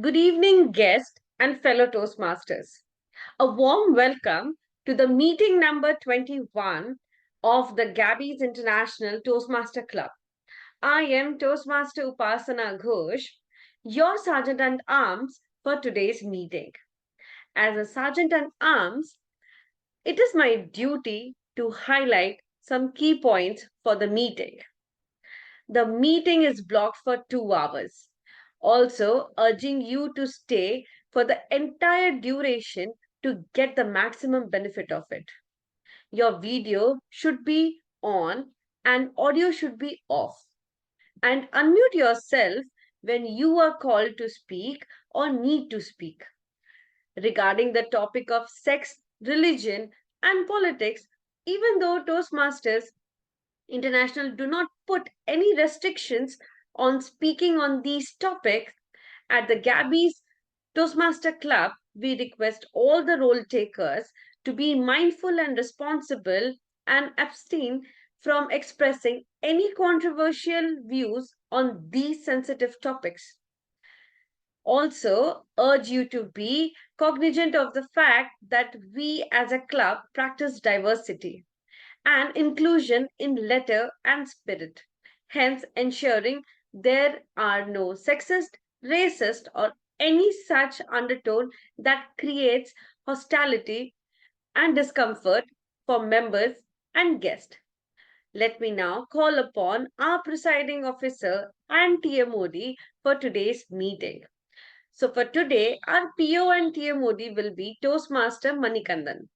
Good evening, guests and fellow Toastmasters. A warm welcome to the meeting number 21 of the Gabbys International Toastmaster Club. I am Toastmaster Upasana Ghosh, your Sergeant at Arms for today's meeting. As a Sergeant at Arms, it is my duty to highlight some key points for the meeting. The meeting is blocked for 2 hours, also urging you to stay for the entire duration to get the maximum benefit of it. Your video should be on and audio should be off. And unmute yourself when you are called to speak or need to speak. Regarding the topic of sex, religion, and politics, even though Toastmasters International do not put any restrictions on speaking on these topics, at the Gabbys Toastmaster Club, we request all the role takers to be mindful and responsible and abstain from expressing any controversial views on these sensitive topics. Also, urge you to be cognizant of the fact that we as a club practice diversity and inclusion in letter and spirit, hence ensuring there are no sexist, racist, or any such undertone that creates hostility and discomfort for members and guests. Let me now call upon our presiding officer and TMOD for today's meeting. So for today, our PO and TMOD will be Toastmaster Manikandan.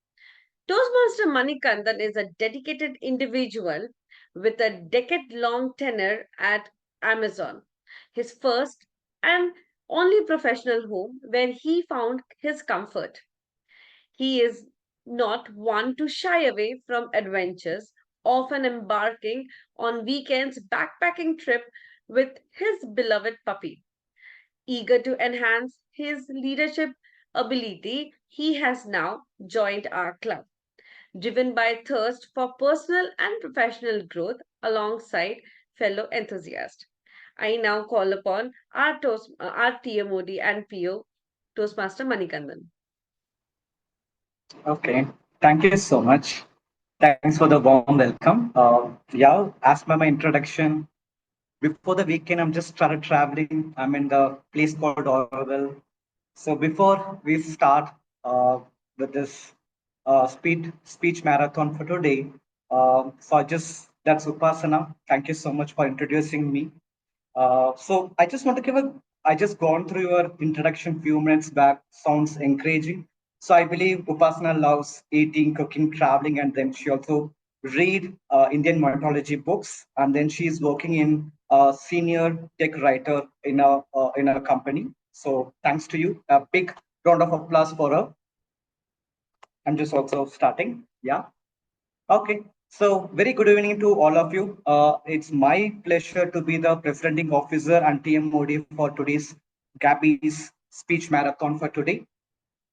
Toastmaster Manikandan is a dedicated individual with a decade-long tenure at Amazon, his first and only professional home where he found his comfort. He is not one to shy away from adventures, often embarking on weekends backpacking trip with his beloved puppy. Eager to enhance his leadership ability, he has now joined our club driven by thirst for personal and professional growth alongside fellow enthusiasts. I now call upon our TMOD and PO, Toastmaster Manikandan. Okay, thank you so much. Thanks for the warm welcome. Yeah, as per my introduction, before the weekend, I'm just started traveling. I'm in the place called Orwell. So before we start with this speech marathon for today, so just that's Upasana. Thank you so much for introducing me. So I just want to I just gone through your introduction few minutes back. Sounds encouraging. So I believe Upasana loves eating, cooking, traveling, and then she also read Indian mythology books. And then she's working in a senior tech writer in a company. So thanks to you. A big round of applause for her. I'm just also starting. Yeah. Okay, so very good evening to all of you. It's my pleasure to be the presenting officer and TMOD for today's Gabbys speech marathon for today.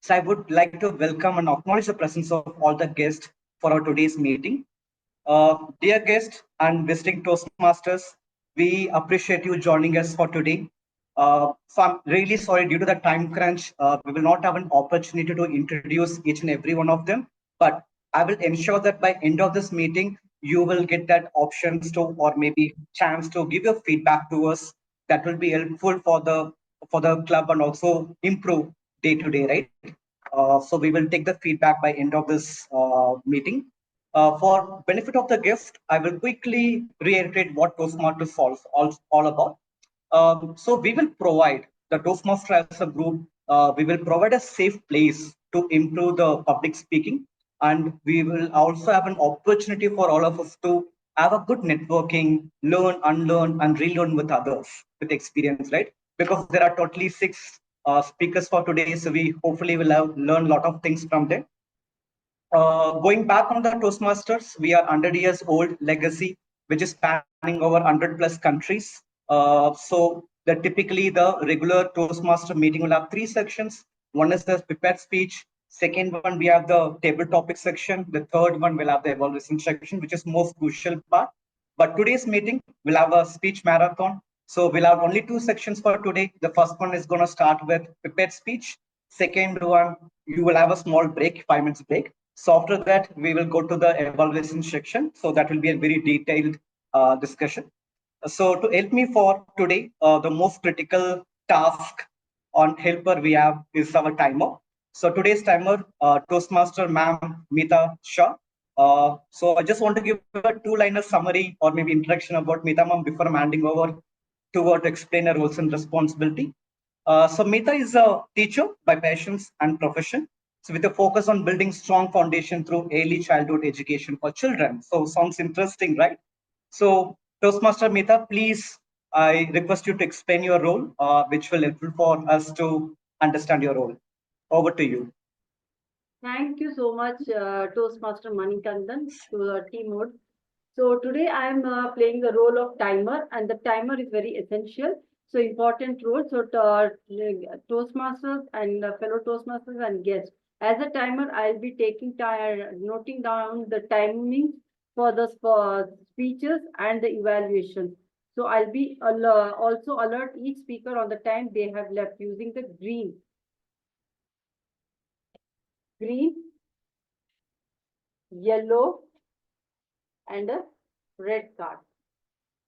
So I would like to welcome and acknowledge the presence of all the guests for our today's meeting. Dear guests and visiting Toastmasters, we appreciate you joining us for today. So I'm really sorry, due to the time crunch, we will not have an opportunity to introduce each and every one of them. But I will ensure that by end of this meeting, you will get that options to or maybe chance to give your feedback to us. That will be helpful for the club and also improve day to day, right? So we will take the feedback by end of this meeting. For benefit of the guest, I will quickly reiterate what Toastmasters all about. So we will provide the Toastmaster as a group. We will provide a safe place to improve the public speaking, and we will also have an opportunity for all of us to have a good networking, learn, unlearn, and relearn with others with experience, right? Because there are totally six speakers for today, so we hopefully will have learn a lot of things from them. Going back on the Toastmasters, we are 100 years old legacy, which is spanning over 100 plus countries. So typically the regular Toastmaster meeting will have three sections. One is the prepared speech. Second one, we have the table topic section. The third one will have the evaluation section, which is most crucial part. But today's meeting will have a speech marathon. So we'll have only two sections for today. The first one is going to start with prepared speech. Second one, you will have a small break, 5 minutes break. So after that, we will go to the evaluation section. So that will be a very detailed discussion. So to help me for today, the most critical task on helper we have is our timer. So today's timer, Toastmaster ma'am Meeta Shah. So I just want to give a two-liner summary or maybe introduction about Meeta ma'am before I'm handing over to her to explain her roles and responsibility. So Meeta is a teacher by passions and profession. So with a focus on building strong foundation through early childhood education for children. So sounds interesting, right? So Toastmaster Meeta, please, I request you to explain your role, which will help for us to understand your role. Over to you. Thank you so much, Toastmaster Manikandan, to the TMOD. So today I am playing the role of timer, and the timer is very essential. So important role. So Toastmasters and fellow Toastmasters and guests. As a timer, I'll be taking time, noting down the timings for the speeches and the evaluation. So I'll be also alert each speaker on the time they have left using the green, yellow, and a red card.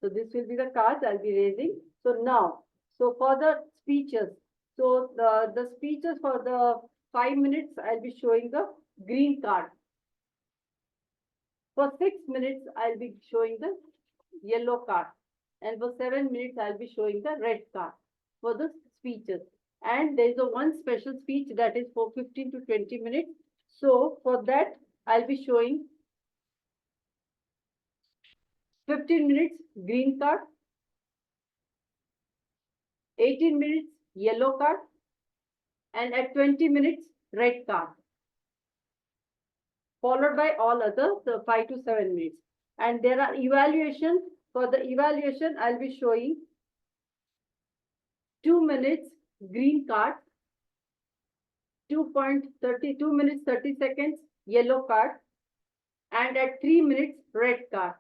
So this will be the cards I'll be raising. So now, so for the speeches, so the speeches for the 5 minutes, I'll be showing the green card. For 6 minutes, I'll be showing the yellow card. And for 7 minutes, I'll be showing the red card for the speeches. And there's a one special speech that is for 15 to 20 minutes. So for that, I'll be showing 15 minutes green card, 18 minutes yellow card, and at 20 minutes red card, followed by all others 5 to 7 minutes. And there are evaluations. For the evaluation, I'll be showing 2 minutes green card, 2.32 minutes 30 seconds yellow card, and at 3 minutes red card.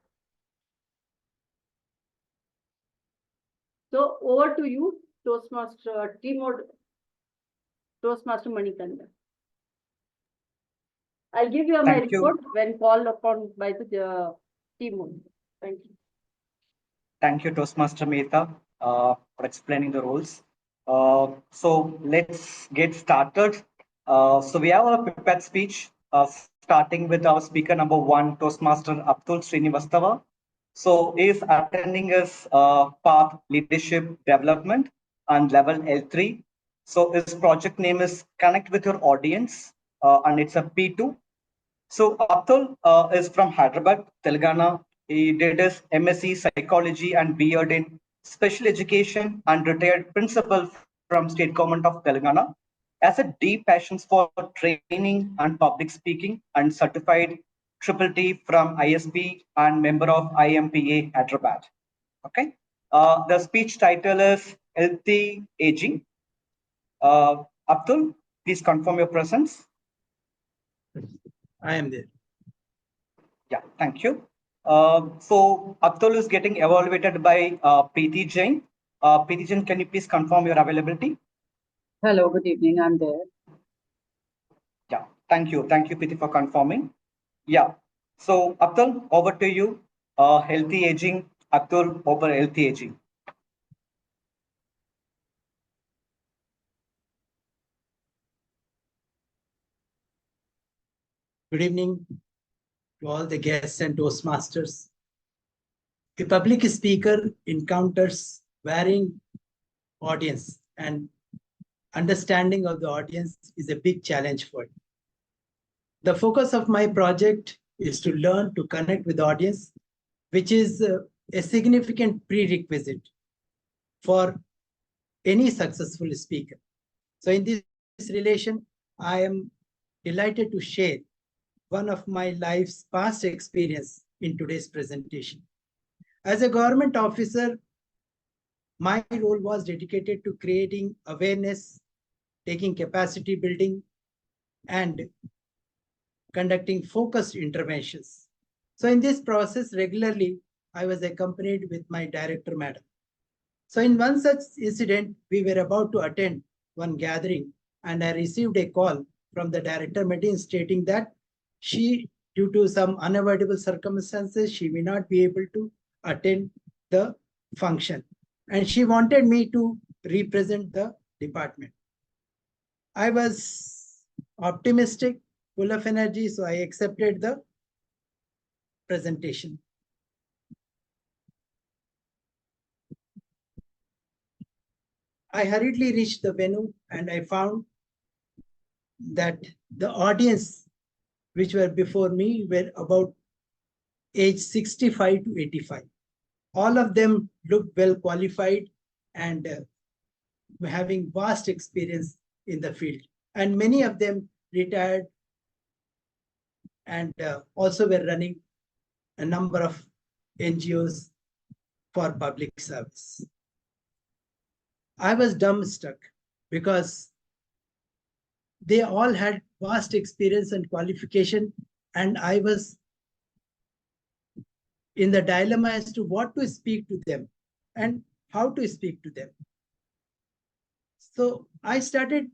So over to you, Toastmaster TMOD, Toastmaster Manikandan. I'll give you my report when called upon by the TMOD. Thank you. Thank you, Toastmaster Meeta, for explaining the roles. So let's get started. So we have a prepared speech, starting with our speaker number one, Toastmaster Atul Srivastava. So he is attending his path leadership development and level L3. So his project name is Connect with Your Audience, and it's a P2. So Atul is from Hyderabad, Telangana. He did his MSc Psychology and B.Ed in Special Education and retired principal from State Government of Telangana. Has a deep passion for training and public speaking and certified Triple T from ISB and member of IMPA Hyderabad. Okay. The speech title is Healthy Aging. Atul, please confirm your presence. I am there. Yeah, thank you. So Atul is getting evaluated by Preeti Jain. Preeti Jain, can you please confirm your availability? Hello, good evening. I'm there. Yeah, thank you. Thank you, Preeti, for confirming. Yeah. So Atul, over to you. Healthy aging. Atul, over healthy aging. Good evening to all the guests and Toastmasters. A public speaker encounters varying audience, and understanding of the audience is a big challenge for it. The focus of my project is to learn to connect with the audience, which is a significant prerequisite for any successful speaker. So in this relation, I am delighted to share one of my life's past experience in today's presentation. As a government officer, my role was dedicated to creating awareness, taking capacity building, and conducting focused interventions. So in this process, regularly, I was accompanied with my director, madam. So in one such incident, we were about to attend one gathering and I received a call from the director meeting stating that she, due to some unavoidable circumstances, she may not be able to attend the function. And she wanted me to represent the department. I was optimistic, full of energy, so I accepted the presentation. I hurriedly reached the venue and I found that the audience which were before me were about age 65 to 85. All of them looked well qualified and having vast experience in the field. And many of them retired and also were running a number of NGOs for public service. I was dumbstruck because they all had vast experience and qualification, and I was in the dilemma as to what to speak to them and how to speak to them. So I started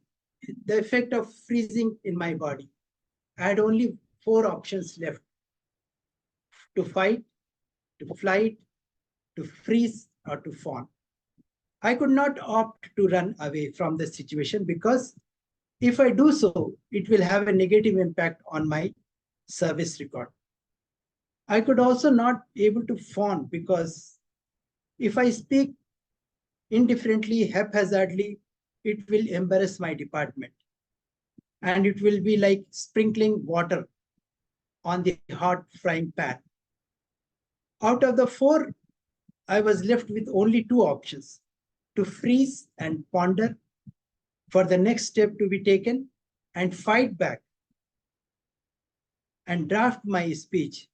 the effect of freezing in my body. I had only 4 options left: to fight, to flight, to freeze, or to fawn. I could not opt to run away from the situation because if I do so, it will have a negative impact on my service record. I could also not be able to fawn because if I speak indifferently, haphazardly, it will embarrass my department. And it will be like sprinkling water on the hot frying pan. Out of the 4, I was left with only 2 options: to freeze and ponder for the next step to be taken and fight back and draft my speech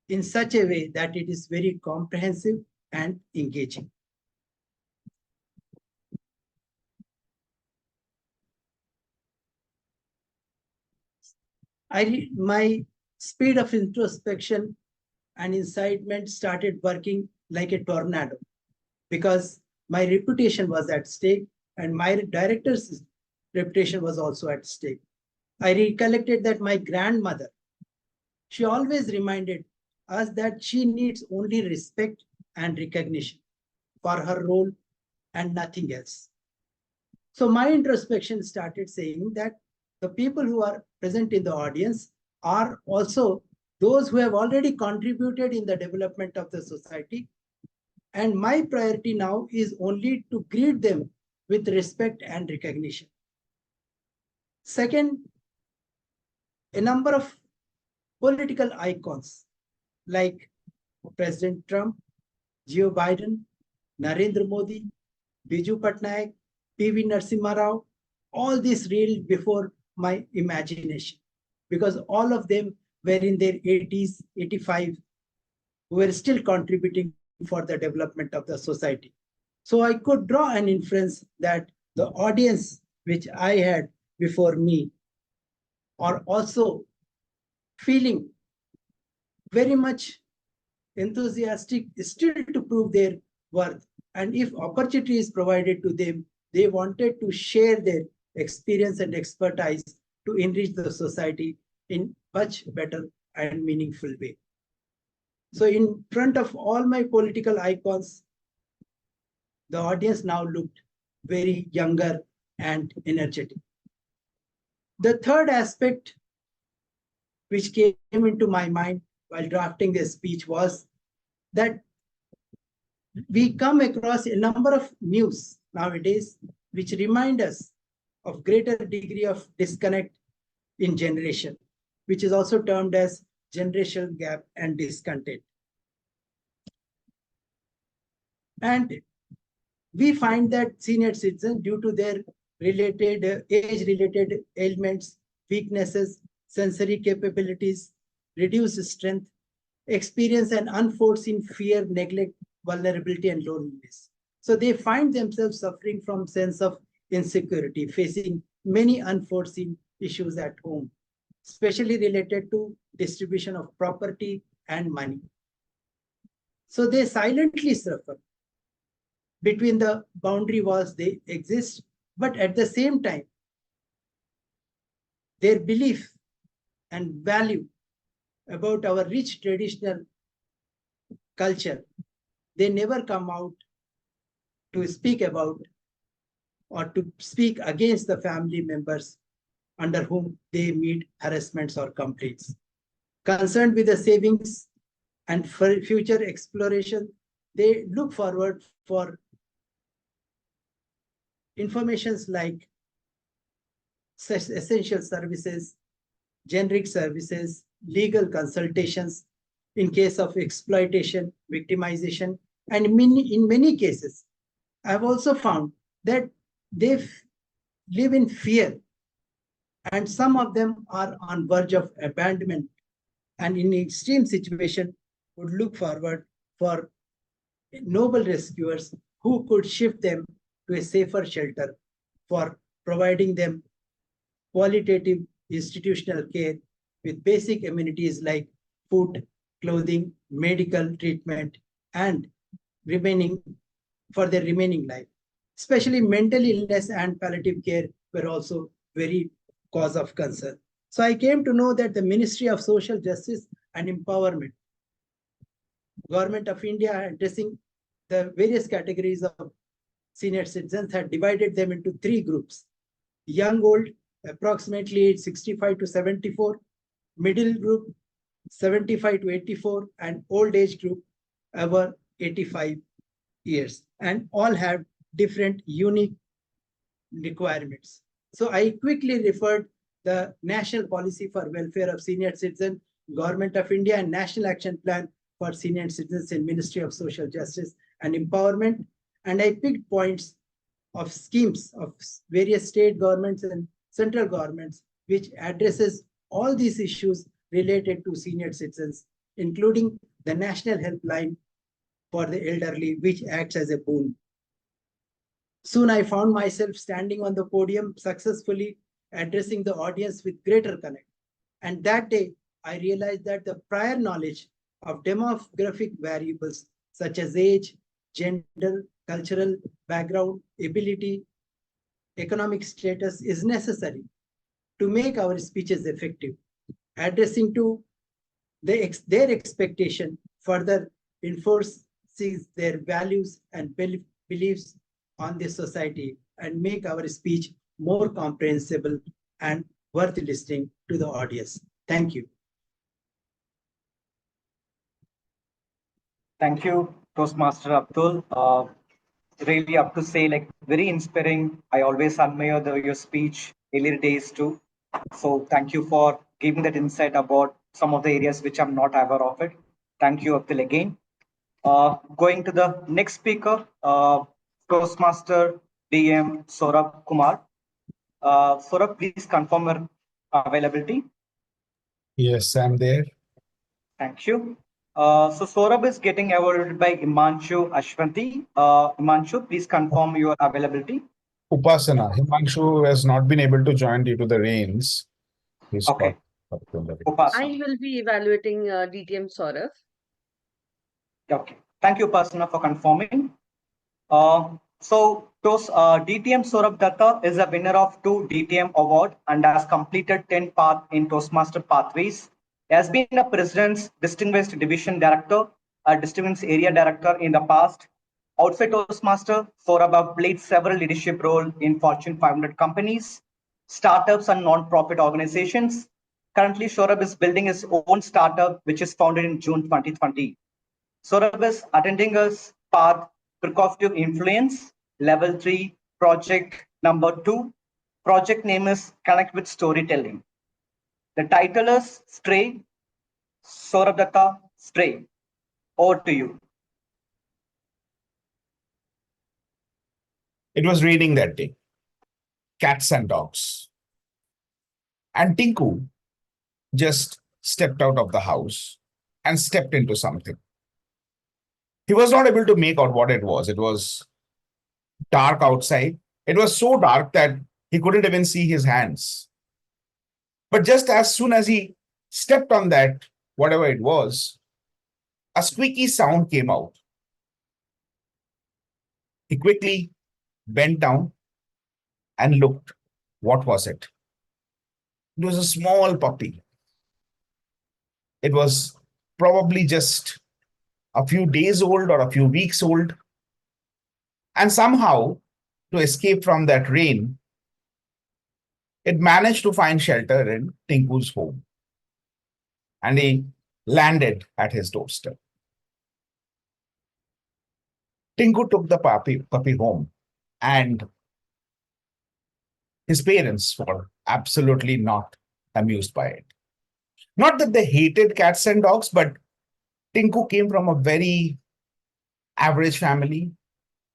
in such a way that it is very comprehensive and engaging. My speed of introspection and incitement started working like a tornado because my reputation was at stake and my director's reputation was also at stake. I recollected that my grandmother, she always reminded us that she needs only respect and recognition for her role and nothing else. So my introspection started saying that the people who are present in the audience are also those who have already contributed in the development of the society. And my priority now is only to greet them with respect and recognition. Second, a number of political icons like President Trump, Joe Biden, Narendra Modi, Biju Patnaik, P.V. Narasimha Rao, all these reeled before my imagination because all of them were in their 80s, 85, who were still contributing for the development of the society. So I could draw an inference that the audience which I had before me are also feeling very much enthusiastic still to prove their worth. And if opportunity is provided to them, they wanted to share their experience and expertise to enrich the society in much better and meaningful way. So in front of all my political icons, the audience now looked very younger and energetic. The third aspect which came into my mind while drafting this speech was that we come across a number of news nowadays which remind us of greater degree of disconnect in generation, which is also termed as generational gap and discontent. And we find that senior citizens, due to their related age-related ailments, weaknesses, sensory capabilities, reduced strength, experience an unforeseen fear, neglect, vulnerability, and loneliness. So they find themselves suffering from sense of insecurity, facing many unforeseen issues at home, especially related to distribution of property and money. So they silently suffer. between the boundary walls they exist, but at the same time, their belief and value about our rich traditional culture, they never come out to speak about or to speak against the family members under whom they meet harassments or complaints. Concerned with the savings and for future exploration, they look forward for informations like such essential services, generic services, legal consultations in case of exploitation, victimization, and in many cases, I've also found that they live in fear, and some of them are on verge of abandonment, and in extreme situation would look forward for noble rescuers who could shift them to a safer shelter for providing them qualitative institutional care with basic amenities like food, clothing, medical treatment, and remaining for their remaining life. Especially mental illness and palliative care were also very cause of concern. So I came to know that the Ministry of Social Justice and Empowerment, Government of India, addressing the various categories of senior citizens, had divided them into three groups: young, old, approximately age 65 to 74, middle group 75 to 84, and old age group over 85 years, and all have different unique requirements. So I quickly referred the National Policy for Welfare of Senior Citizens, Government of India, and National Action Plan for Senior Citizens in Ministry of Social Justice and Empowerment. And I picked points of schemes of various state governments and central governments, which addresses all these issues related to senior citizens, including the National Helpline for the Elderly, which acts as a boon. Soon I found myself standing on the podium, successfully addressing the audience with greater connect. And that day, I realized that the prior knowledge of demographic variables such as age, gender, cultural background, ability, economic status is necessary to make our speeches effective, addressing to their expectation further enforces their values and beliefs on this society and make our speech more comprehensible and worth listening to the audience. Thank you. Thank you, Toastmaster Abdul. Really up to say, like, very inspiring. I always admire your speech earlier days too. So thank you for giving that insight about some of the areas which I'm not aware of it. Thank you, Abdul, again. Going to the next speaker, Toastmaster DM Sourav Kumar. Sourav, please confirm your availability. Yes, I'm there. Thank you. So Sourav is getting awarded by Himanshu Ashwanti. Himanshu, please confirm your availability. Upasana. Himanshu has not been able to join due to the rains. He's Okay. caught up in the rains. Upasana. I will be evaluating DTM Sourav. Okay. Thank you, Upasana, for confirming. DTM Sourav Dutta is a winner of 2 DTM award and has completed 10 paths in Toastmaster pathways. He has been a President's Distinguished Division Director, a Distinguished Area Director in the past. Outside Toastmaster, Sourav have played several leadership roles in Fortune 500 companies, startups, and non-profit organizations. Currently, Sourav is building his own startup, which is founded in June 2020. Sourav is attending a path Precautive Influence, Level 3, Project number 2. Project name is Connect with Storytelling. The title is Stray. Sourav Dutta, Stray. Over to you. It was raining that day. Cats and dogs. And Tinku just stepped out of the house and stepped into something. He was not able to make out what it was. It was dark outside. It was so dark that he couldn't even see his hands. But just as soon as he stepped on that, whatever it was, a squeaky sound came out. He quickly bent down and looked. What was it? It was a small puppy. It was probably just a few days old or a few weeks old. And somehow, to escape from that rain, it managed to find shelter in Tinku's home. And he landed at his doorstep. Tinku took the puppy home, and his parents were absolutely not amused by it. Not that they hated cats and dogs, but Tinku came from a very average family.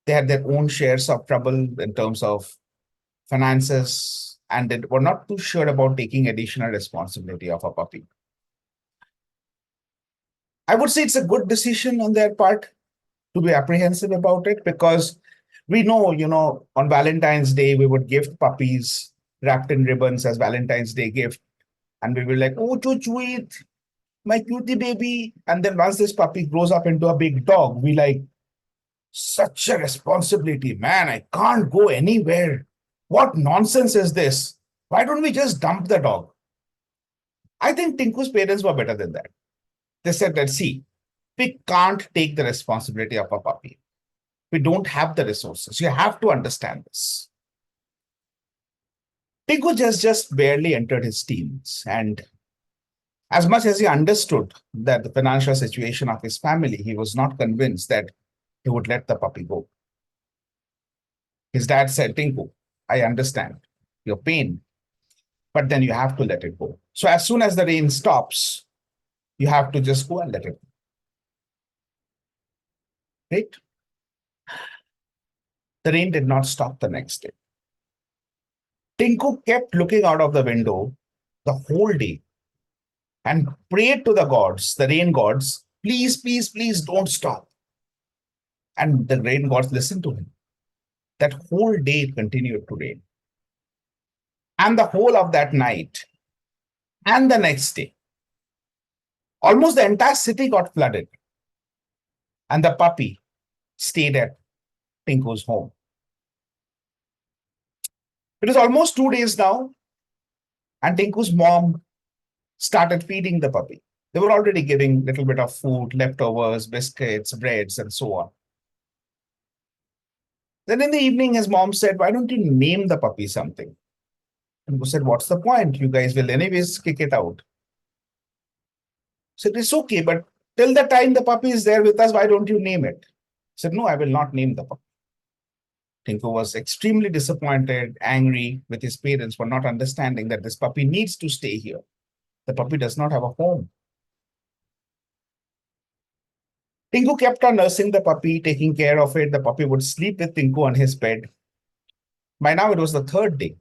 They had their own shares of trouble in terms of finances, and they were not too sure about taking additional responsibility of a puppy. I would say it's a good decision on their part to be apprehensive about it, because we know, on Valentine's Day, we would gift puppies wrapped in ribbons as Valentine's Day gift. And we were like, oh, choo-choo, my cutie baby. And then once this puppy grows up into a big dog, we like, such a responsibility, man. I can't go anywhere. What nonsense is this? Why don't we just dump the dog? I think Tinku's parents were better than that. They said that, see, we can't take the responsibility of a puppy. We don't have the resources. You have to understand this. Tinku just barely entered his teens, and as much as he understood that the financial situation of his family, he was not convinced that he would let the puppy go. His dad said, Tinku, I understand your pain, but then you have to let it go. So as soon as the rain stops, you have to just go and let it go. Right? The rain did not stop the next day. Tinku kept looking out of the window the whole day and prayed to the gods, the rain gods, please, please, please don't stop. And the rain gods listened to him. That whole day it continued to rain. And the whole of that night and the next day, almost the entire city got flooded. And the puppy stayed at Tinku's home. It is almost 2 days now, and Tinku's mom started feeding the puppy. They were already giving a little bit of food, leftovers, biscuits, breads, and so on. Then in the evening, his mom said, why don't you name the puppy something? Tinku said, what's the point? You guys will anyways kick it out. He said, it's okay, but till the time the puppy is there with us, why don't you name it? He said, no, I will not name the puppy. Tinku was extremely disappointed, angry with his parents for not understanding that this puppy needs to stay here. The puppy does not have a home. Tinku kept on nursing the puppy, taking care of it. The puppy would sleep with Tinku on his bed. By now, it was the third day.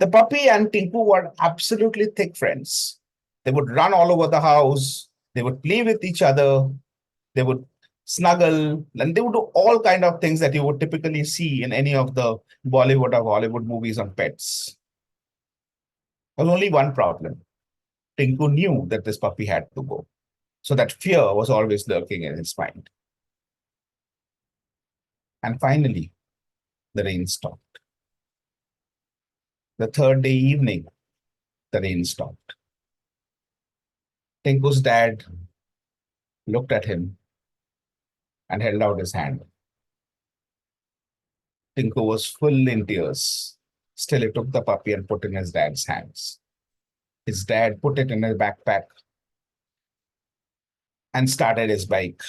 The puppy and Tinku were absolutely thick friends. They would run all over the house. They would play with each other. They would snuggle, and they would do all kind of things that you would typically see in any of the Bollywood or Hollywood movies on pets. There was only one problem. Tinku knew that this puppy had to go. So that fear was always lurking in his mind. And finally, the rain stopped. The third day evening, the rain stopped. Tinku's dad looked at him and held out his hand. Tinku was full in tears. Still, he took the puppy and put it in his dad's hands. His dad put it in his backpack and started his bike.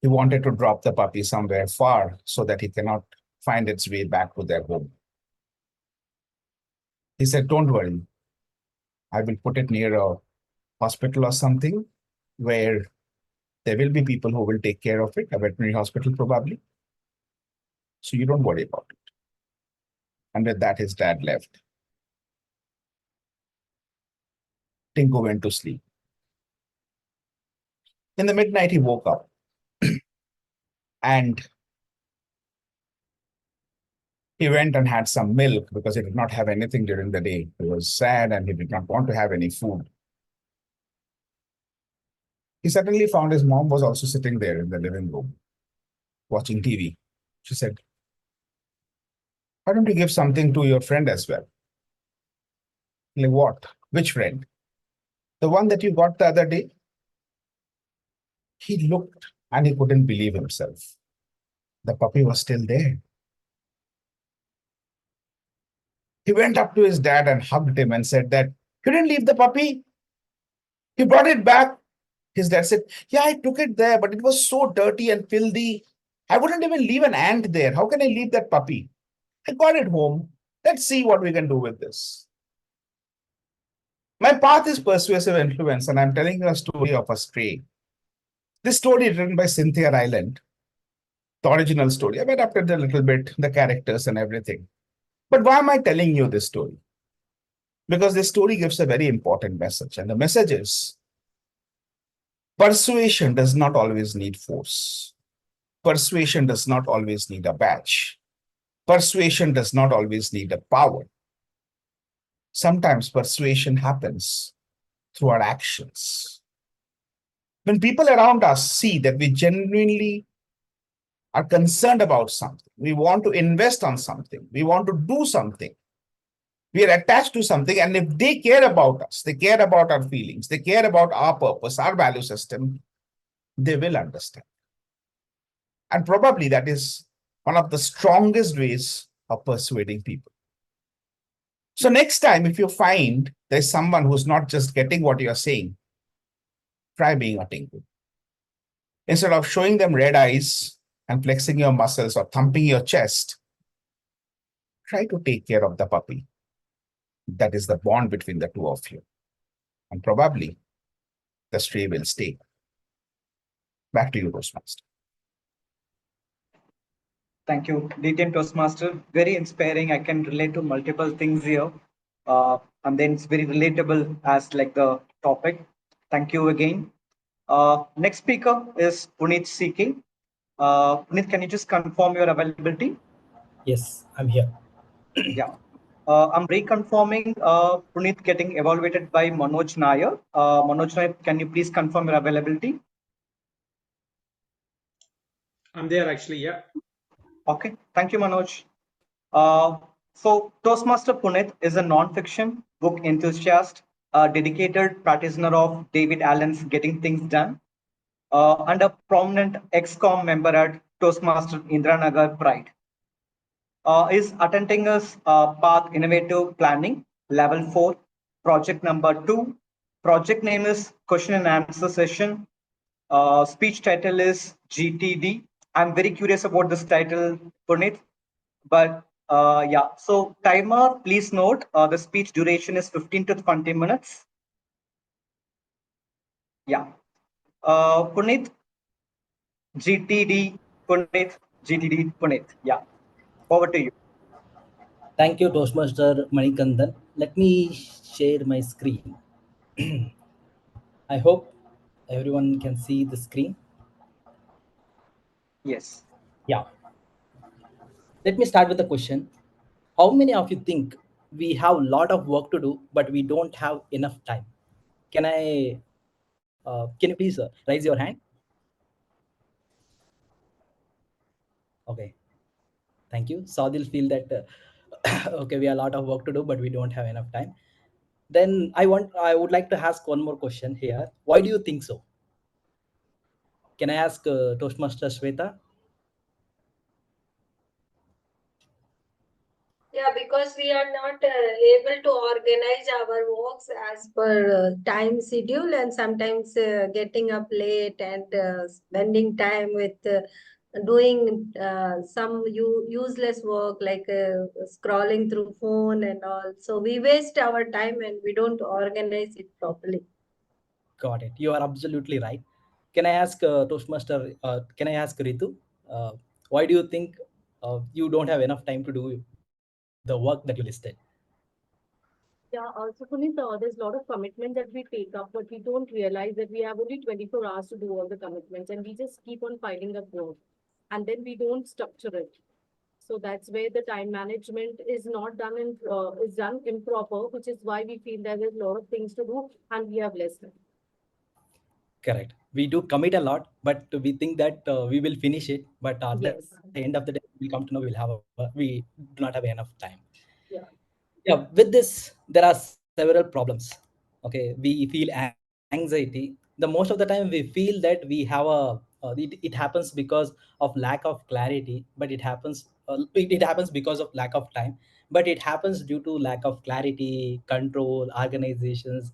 He wanted to drop the puppy somewhere far so that he cannot find its way back to their home. He said, don't worry. I will put it near a hospital or something where there will be people who will take care of it, a veterinary hospital probably. So you don't worry about it. And with that, his dad left. Tinku went to sleep. In the midnight, he woke up and he went and had some milk because he did not have anything during the day. He was sad and he did not want to have any food. He suddenly found his mom was also sitting there in the living room, watching TV. She said, why don't you give something to your friend as well? Like what? Which friend? The one that you got the other day? He looked and he couldn't believe himself. The puppy was still there. He went up to his dad and hugged him and said that, you didn't leave the puppy? You brought it back? His dad said, yeah, I took it there, but it was so dirty and filthy. I wouldn't even leave an ant there. How can I leave that puppy? I got it home. Let's see what we can do with this. My path is persuasive influence, and I'm telling you a story of a stray. This story is written by Cynthia Ryland, the original story. I've adapted a little bit, the characters and everything. But why am I telling you this story? Because this story gives a very important message. And the message is, persuasion does not always need force. Persuasion does not always need a badge. Persuasion does not always need a power. Sometimes persuasion happens through our actions. When people around us see that we genuinely are concerned about something, we want to invest on something, we want to do something, we are attached to something, and if they care about us, they care about our feelings, they care about our purpose, our value system, they will understand. And probably that is one of the strongest ways of persuading people. So next time, if you find there's someone who's not just getting what you're saying, try being a tinku. Instead of showing them red eyes and flexing your muscles or thumping your chest, try to take care of the puppy. That is the bond between the two of you. And probably the stray will stay. Back to you, Toastmaster. Thank you, DTN Toastmaster. Very inspiring. I can relate to multiple things here. And then it's very relatable as like the topic. Thank you again. Next speaker is Punith C K. Punith, can you just confirm your availability? Yes, I'm here. Yeah. I'm reconfirming Punith getting evaluated by Manoj Nair. Manoj Nair, can you please confirm your availability? I'm there actually, yeah. Okay, thank you, Manoj. So Toastmaster Punith is a non-fiction book enthusiast, a dedicated practitioner of David Allen's Getting Things Done, and a prominent ex-com member at Toastmaster Indranagar Pride. Is attending us Path Innovative Planning, Level 4, Project number 2. Project name is Question and Answer Session. Speech title is GTD. I'm very curious about this title, Punith. But yeah, so timer, please note the speech duration is 15 to 20 minutes. Yeah. Punith, GTD, Punith, GTD, Punith. Yeah. Over to you. Thank you, Toastmaster Manikandan. Let me share my screen. I hope everyone can see the screen. Yes. Yeah. Let me start with a question. How many of you think we have a lot of work to do, but we don't have enough time? Can you please raise your hand? Okay. Thank you. Sadil feel that, okay, we have a lot of work to do, but we don't have enough time. Then I would like to ask one more question here. Why do you think so? Can I ask Toastmaster Shweta? Yeah, because we are not able to organize our works as per time schedule, and sometimes getting up late and spending time with doing some useless work like scrolling through phone and all. So we waste our time and we don't organize it properly. Got it. You are absolutely right. Can I ask Toastmaster? Can I ask Ritu? Why do you think you don't have enough time to do the work that you listed? Yeah, so Punith, there's a lot of commitment that we take up, but we don't realize that we have only 24 hours to do all the commitments, and we just keep on piling up work, and then we don't structure it. So that's where the time management is not done is done improper, which is why we feel that there's a lot of things to do and we have less time. Correct. We do commit a lot, but we think that we will finish it. But at the Yes. end of the day, we do not have enough time. Yeah. Yeah, with this, there are several problems. Okay, we feel anxiety. The most of the time, we feel that we have it happens because of lack of clarity, but it happens because of lack of time, but it happens due to lack of clarity, control, organizations,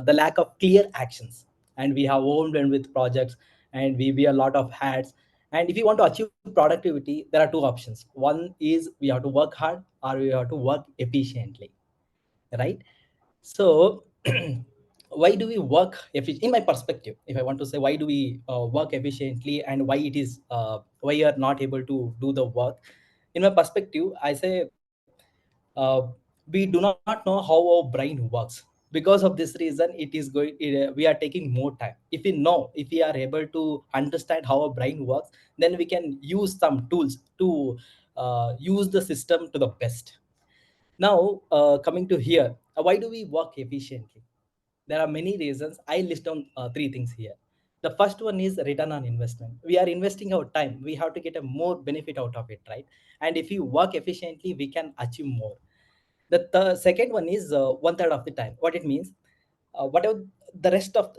the lack of clear actions, and we have overwhelmed with projects, and we wear a lot of hats. And if you want to achieve productivity, there are two options. One is we have to work hard, or we have to work efficiently, right? So why do we work in my perspective, if I want to say, why do we work efficiently, and why it is why you are not able to do the work? In my perspective, I say, uh, we do not know how our brain works. Because of this reason, we are taking more time. If we are able to understand how our brain works, then we can use some tools to use the system to the best. Now, coming to here, why do we work efficiently? There are many reasons. I list down three things here. The first one is return on investment. We are investing our time. We have to get a more benefit out of it, right? And if you work efficiently, we can achieve more. The second one is one third of the time. What it means, whatever the rest of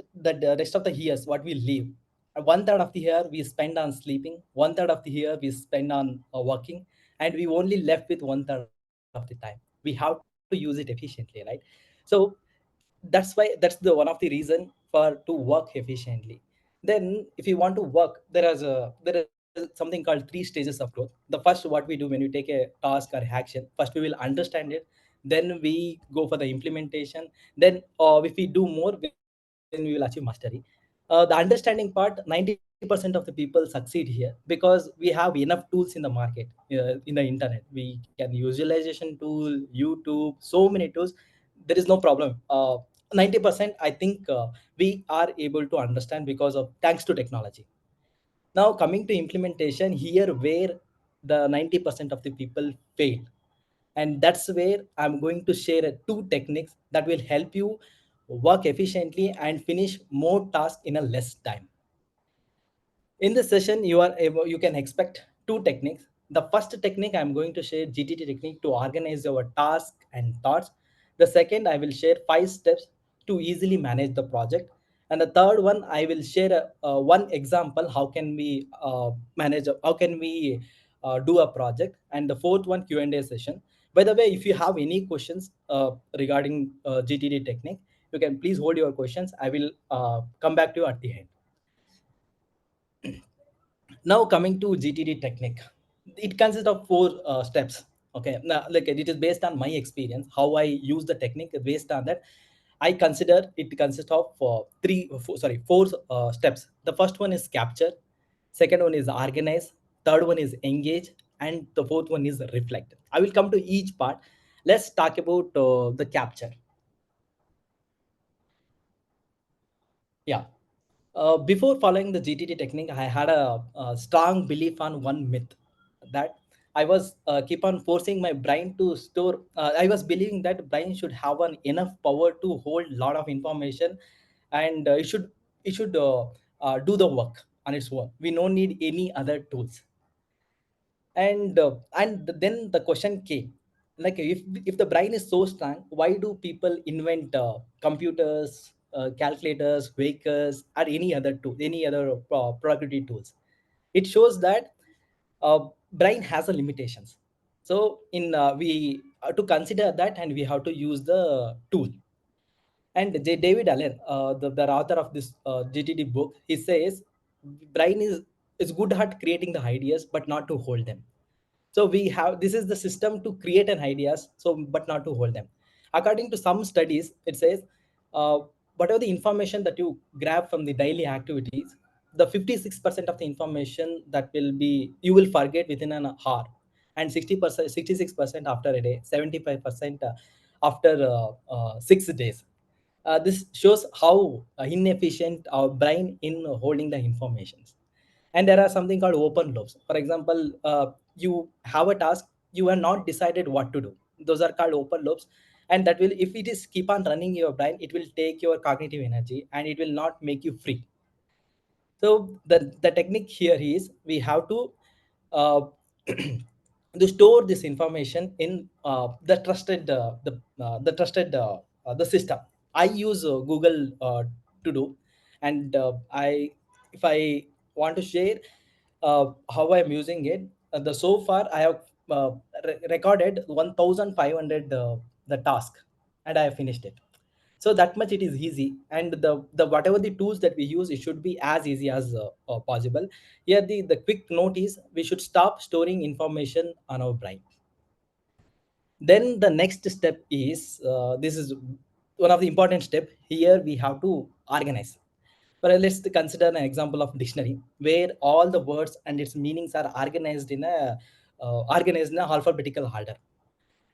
the years, what we live, one third of the year we spend on sleeping, one third of the year we spend on working, and we only left with one third of the time. We have to use it efficiently, right? So that's the one of the reason for to work efficiently. Then if you want to work, there is something called three stages of growth. The first, what we do when we take a task or action, first we will understand it, then we go for the implementation, then if we do more, then we will achieve mastery. The understanding part, 90% of the people succeed here because we have enough tools in the market, in the internet. We can visualization tool, YouTube, so many tools. There is no problem. 90%, I think, we are able to understand because of thanks to technology. Now, coming to implementation, here where the 90% of the people fail. And that's where I'm going to share two techniques that will help you work efficiently and finish more tasks in a less time. In this session, you can expect two techniques. The first technique, I'm going to share GTT technique to organize your task and thoughts. The second, I will share 5 steps to easily manage the project. And the third one, I will share one example how can we how can we do a project. And the fourth one, Q&A session. By the way, if you have any questions regarding GTT technique, you can please hold your questions. I will come back to you at the end. Now coming to GTD technique, it consists of 4 steps. Okay, now like it is based on my experience, how I use the technique. Based on that, I consider it consists of 4 steps. The first one is capture, second one is organize, third one is engage, and the fourth one is reflect. I will come to each part. Let's talk about the capture. Yeah. Before following the GTT technique, I had a strong belief on one myth that I was keep on forcing my brain to store. I was believing that brain should have an enough power to hold lot of information, and it should do the work on its own. We don't need any other tools. And then the question came, like, if the brain is so strong, why do people invent computers, calculators, vehicles, or any other productivity tools? It shows that brain has a limitations. So in we to consider that, and we have to use the tool. And David Allen, the author of this GTD book, he says brain is good at creating the ideas, but not to hold them. So we have, this is the system to create an ideas, so but not to hold them. According to some studies, it says uh, whatever the information that you grab from the daily activities, the 56% of the information that will be you will forget within an hour, and 60%, 66% after a day, 75% after 6 days. This shows how inefficient our brain in holding the informations. And there are something called open loops. For example, you have a task, you are not decided what to do. Those are called open loops. And that will, if it is keep on running your brain, it will take your cognitive energy and it will not make you free. So the technique here is we have to uh, to store this information in the system. I use Google to do, and I if I want to share how I'm using it, the so far I have recorded 1500 the task, and I have finished it. So that much it is easy, and the whatever the tools that we use, it should be as easy as possible. Here the quick note is, we should stop storing information on our brain. Then the next step is, this is one of the important step here, we have to organize. But let's consider an example of dictionary where all the words and its meanings are organized in a alphabetical order.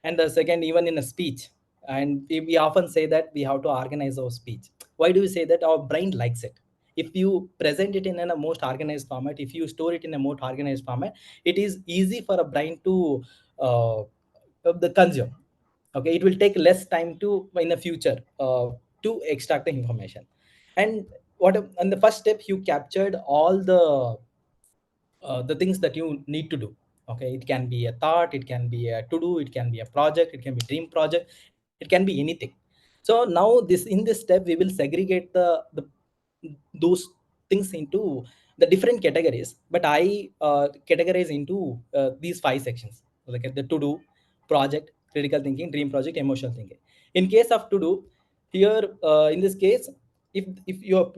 And the second, even in a speech, and we often say that we have to organize our speech. Why do we say that? Our brain likes it. If you present it in a most organized format, if you store it in a most organized format, it is easy for a brain to uh, the consume. Okay, it will take less time to in the future to extract the information. And what and the first step, you captured all the things that you need to do. Okay, it can be a thought, it can be a to do, it can be a project, it can be dream project, it can be anything. So now this in this step we will segregate the those things into the different categories, but I categorize into these five sections, like the to do, project, critical thinking, dream project, emotional thinking. In case of to do, here in this case, if you have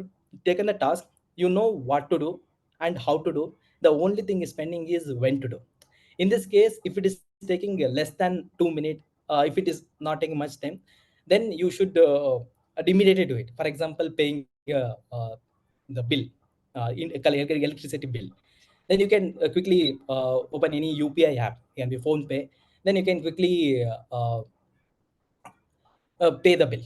taken the task, you know what to do and how to do. The only thing is pending is when to do. In this case, if it is taking less than 2 minutes, if it is not taking much time, then you should immediately do it. For example, paying the bill, electricity bill. Then you can quickly open any UPI app, it can be phone pay. Then you can quickly pay the bill.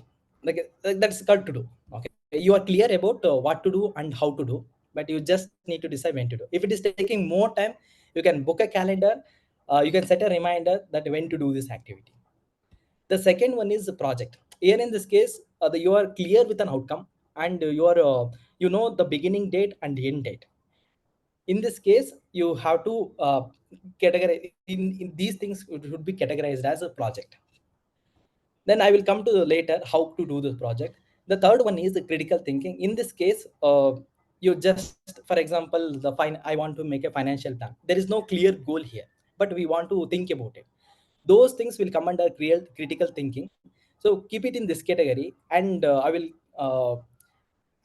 That's called to do. Okay, you are clear about what to do and how to do, but you just need to decide when to do. If it is taking more time, you can book a calendar, you can set a reminder that when to do this activity. The second one is the project. Here in this case, you are clear with an outcome, and you know the beginning date and the end date. In this case, you have to categorize in these things should be categorized as a project. Then I will come to later how to do this project. The third one is the critical thinking. In this case, you just, for example, I want to make a financial plan. There is no clear goal here, but we want to think about it. Those things will come under critical thinking. So keep it in this category, and uh,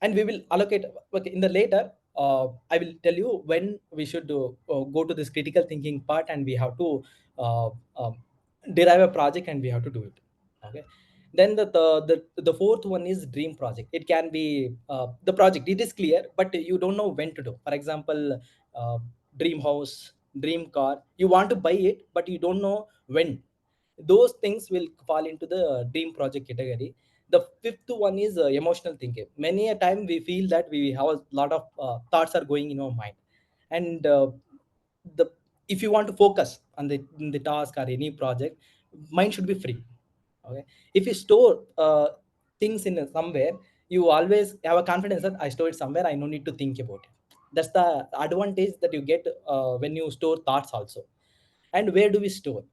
and we will allocate. Okay, in the later, I will tell you when we should go to this critical thinking part, and we have to uh, um, derive a project, and we have to do it. Okay. Then the fourth one is dream project. It can be the project, it is clear, but you don't know when to do. For example, uh, dream house, dream car, you want to buy it, but you don't know when. Those things will fall into the dream project category. The fifth one is emotional thinking. Many a time we feel that we have a lot of thoughts are going in our mind, and the if you want to focus on the task or any project, mind should be free. Okay, if you store things in somewhere, you always have a confidence that I store it somewhere, I no need to think about it. That's the advantage that you get when you store thoughts also. And where do we store?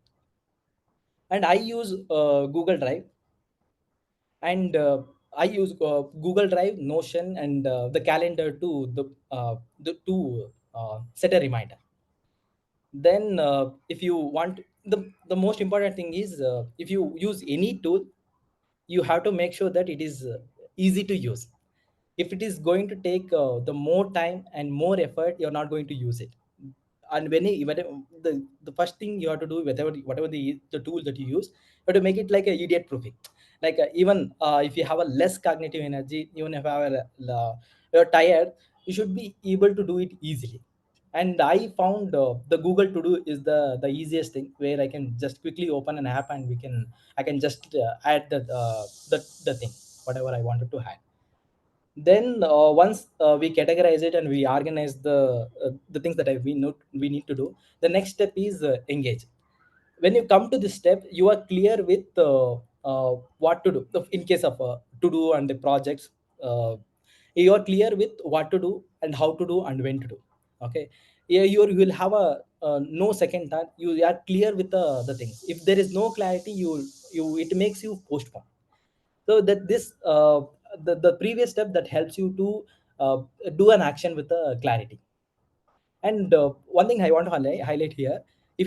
And I use Google Drive, and I use Google Drive, Notion, and the calendar to set a reminder. Then if you want, the most important thing is, if you use any tool, you have to make sure that it is easy to use. If it is going to take the more time and more effort, you're not going to use it. And the first thing you have to do, whatever the tool that you use, you have to make it like a idiot proofing. Like even if you have a less cognitive energy, even if you're tired, you should be able to do it easily. And I found the Google to do is the easiest thing, where I can just quickly open an app, and I can just add the thing whatever I wanted to add. Then once we categorize it and we organize the things that we need to do, the next step is engage. When you come to this step, you are clear with what to do. In case of to do and the projects, you are clear with what to do and how to do and when to do. Okay. you will have a no second thought. You are clear with the things. If there is no clarity, you it makes you postpone. So that this the previous step that helps you to uh, do an action with clarity. And one thing I want to highlight here, if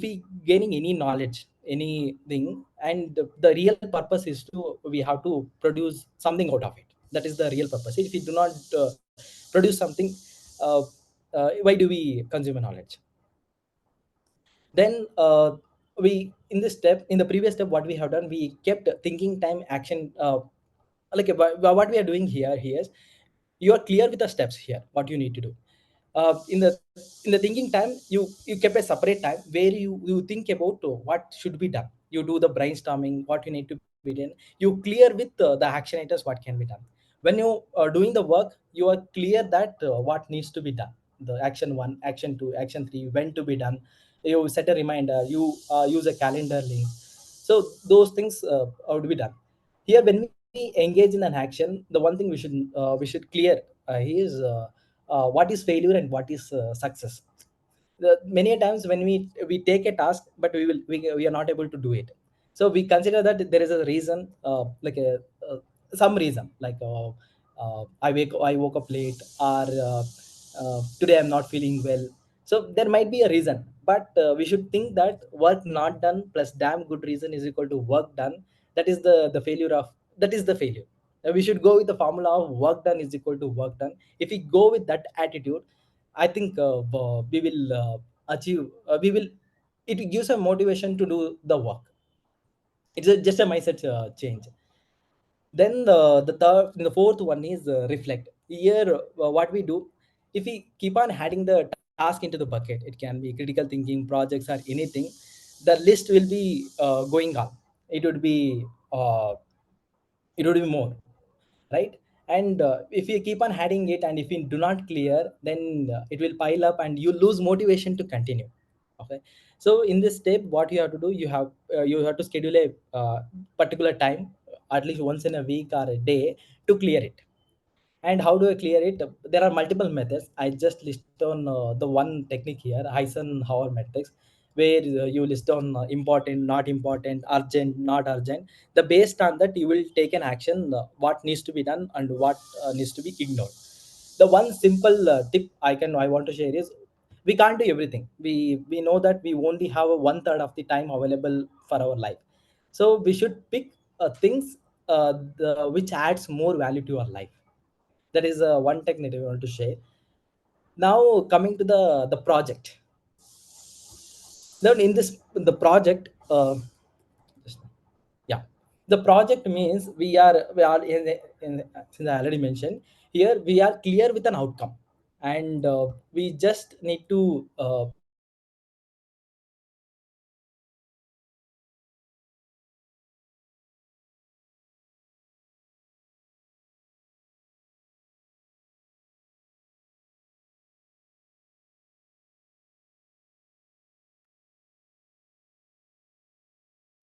we gaining any knowledge, anything, and the real purpose is to we have to produce something out of it. That is the real purpose. If we do not produce something, uh, why do we consume knowledge? Then we in this step, in the previous step, what we have done, we kept thinking time action, like what we are doing here is, you are clear with the steps here what you need to do. In the thinking time, you kept a separate time where you think about what should be done. You do the brainstorming, what you need to be done. You clear with the action items what can be done. When you are doing the work, you are clear that what needs to be done, the action 1, action 2, action 3, when to be done. You set a reminder, you use a calendar link. So those things would be done. Here when we engage in an action, the one thing we should clear is what is failure and what is success. Many times when we take a task, but we are not able to do it. So we consider that there is a reason, like a some reason, like I woke up late, or today I'm not feeling well. So there might be a reason, but we should think that work not done plus damn good reason is equal to work done. That is the failure of, that is the failure. We should go with the formula of work done is equal to work done. If we go with that attitude, I think we will achieve. We will. It gives a motivation to do the work. It's just a mindset change. Then the fourth one is reflect. Here, what we do, if we keep on adding the task into the bucket, it can be critical thinking, projects, or anything. The list will be going on. It would be more, right? And if you keep on adding it, and if you do not clear, then it will pile up and you lose motivation to continue. Okay. So in this step, what you have to do, you have to schedule a particular time, at least once in a week or a day, to clear it. And how do I clear it? There are multiple methods. I just list on the one technique here, Eisenhower matrix, where you list on important, not important, urgent, not urgent. The based on that, you will take an action, what needs to be done and what needs to be ignored. The one simple tip I want to share is, we can't do everything. We know that we only have a one third of the time available for our life. So we should pick things which adds more value to our life. That is one technique I want to share. Now coming to the project. Then in this the project, yeah, the project means we are since I already mentioned, here we are clear with an outcome, and we just need to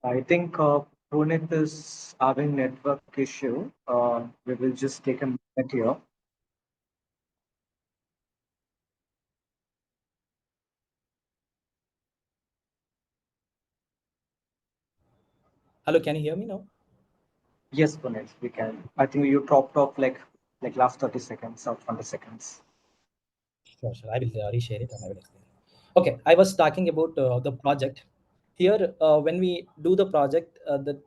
I think Punith is having network issue. We will just take a minute here. hello, can you hear me now? Yes, Punith, we can. I think you dropped off like last 30 seconds or 20 seconds. Sure, sure. I will reshare it and I will explain. Okay, I was talking about the project. Here, when we do the project, the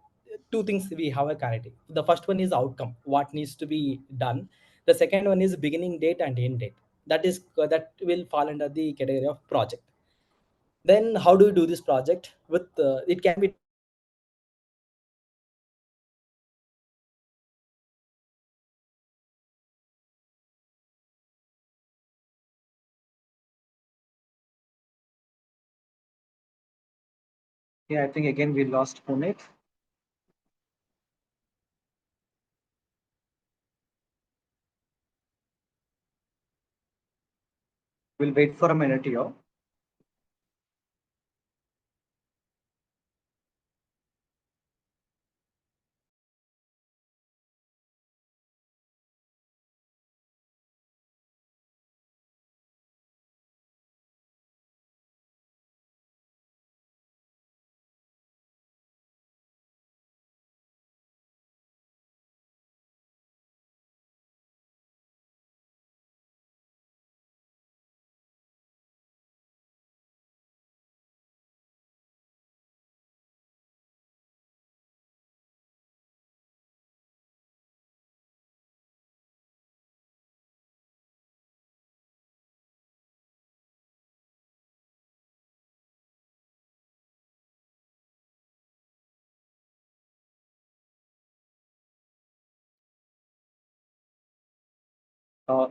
two things we have a clarity. The first one is outcome, what needs to be done. The second one is beginning date and end date. That will fall under the category of project. Then, how do we do this project? With it can be done with multiple methods. Here, Yeah, I think again we lost Punith. We'll wait for a minute here.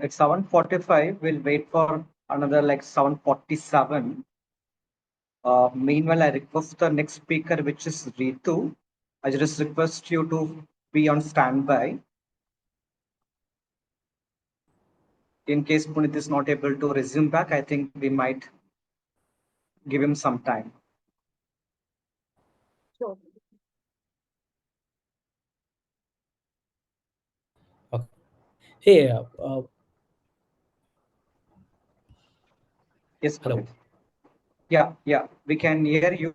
It's 7:45. We'll wait for another like 7:47. Meanwhile, I request the next speaker, which is Ritu. I just request you to be on standby. In case Punith is not able to resume back, I think we might give him some time. Sure. Okay. Hey, Yes, hello. Punith. Yeah, we can hear you.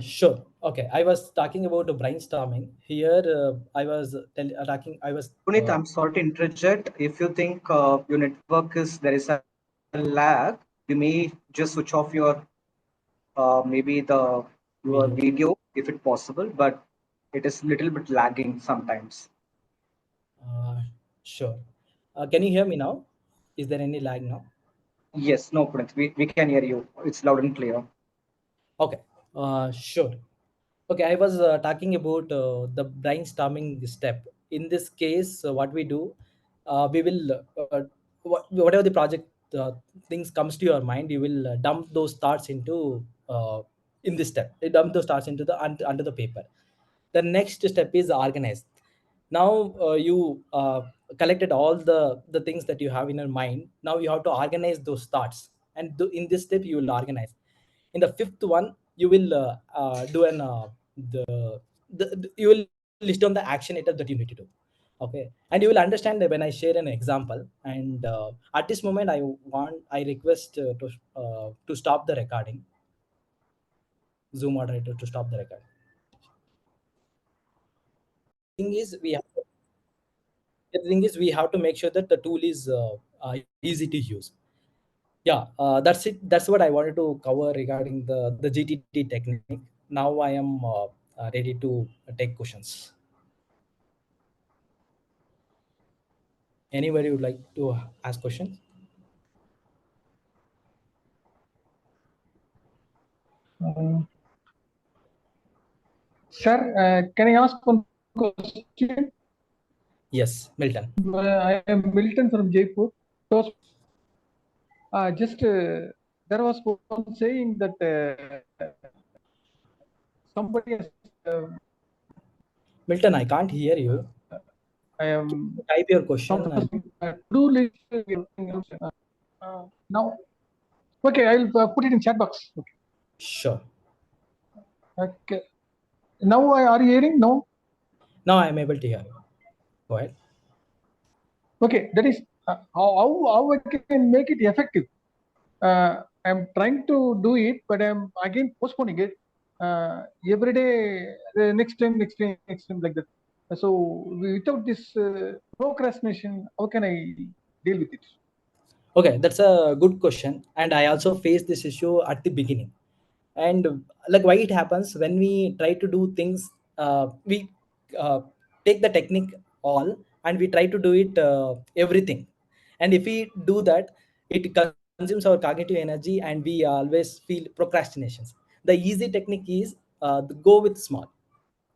Sure. Okay. I was talking about brainstorming. Here, I was talking. I was. Punith, I'm sorry to interject. If you think your network there is a lag, you may just switch off your maybe your video if it's possible, but it is a little bit lagging sometimes. Sure. Can you hear me now? Is there any lag now? Yes, no, Punith, we can hear you. It's loud and clear. Okay. Sure. Okay, I was talking about the brainstorming step. In this case, what we do, we will whatever the project things comes to your mind, you will dump those thoughts into in this step. You dump those thoughts into the under the paper. The next step is organize. Now you collected all the things that you have in your mind. Now you have to organize those thoughts, and in this step you will organize. In the fifth one, you will do an you will list down the action items that you need to do. Okay, and you will understand that when I share an example. And at this moment, I request to stop the recording. Zoom moderator to stop the recording. Thing is, we have to make sure that the tool is easy to use. Yeah, that's it. That's what I wanted to cover regarding the GTT technique. Now I am ready to take questions. Anybody would like to ask questions? Sir, can I ask one question? Yes, Milton. I am Milton from Jaipur. So, just there was one saying that somebody has. Milton, I can't hear you. I am. Type your question. Do list. Now, okay, I'll put it in chat box. Okay. Sure. Okay. Now, are you hearing? No. Now I am able to hear you. Go ahead. Okay, that is how I can make it effective. I'm trying to do it, but I'm again postponing it. Every day, next time, like that. So without this procrastination, how can I deal with it? Okay, that's a good question, and I also faced this issue at the beginning. And like why it happens when we try to do things, we take the technique all and we try to do it everything. And if we do that, it consumes our cognitive energy and we always feel procrastinations. The easy technique is go with small.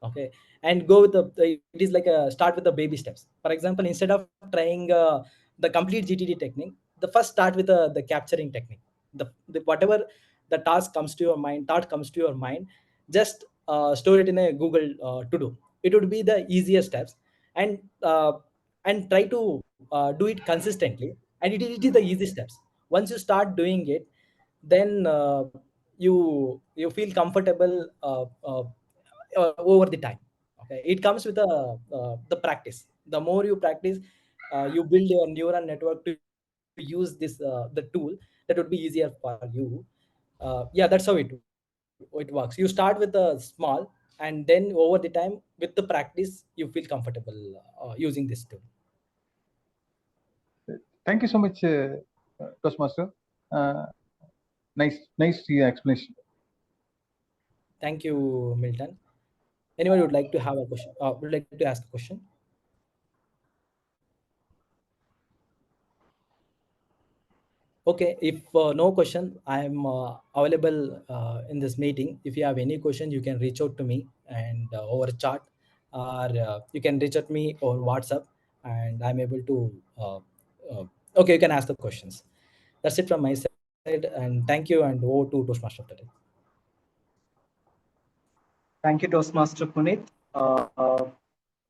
Okay, and go with it is like a start with the baby steps. For example, instead of trying the complete GTD technique, the first start with the capturing technique. The whatever the task comes to your mind, thought comes to your mind, just store it in a Google to do. It would be the easiest steps. And try to do it consistently, and it is the easy steps. Once you start doing it, then you feel comfortable over the time. Okay, it comes with the practice. The more you practice, you build your neural network to use this the tool. That would be easier for you. Yeah, that's how it works. You start with a small, and then over the time with the practice you feel comfortable using this tool. Thank you so much, Toastmaster. Nice explanation. Thank you, Milton. Anybody would like to have a question, would like to ask a question? Okay, if no question, I am available in this meeting. If you have any question, you can reach out to me and over chat, or you can reach out me over WhatsApp. and I'm able to. Okay, you can ask the questions. That's it from my side, and thank you, and over to Toastmaster today. Thank you, Toastmaster Punith.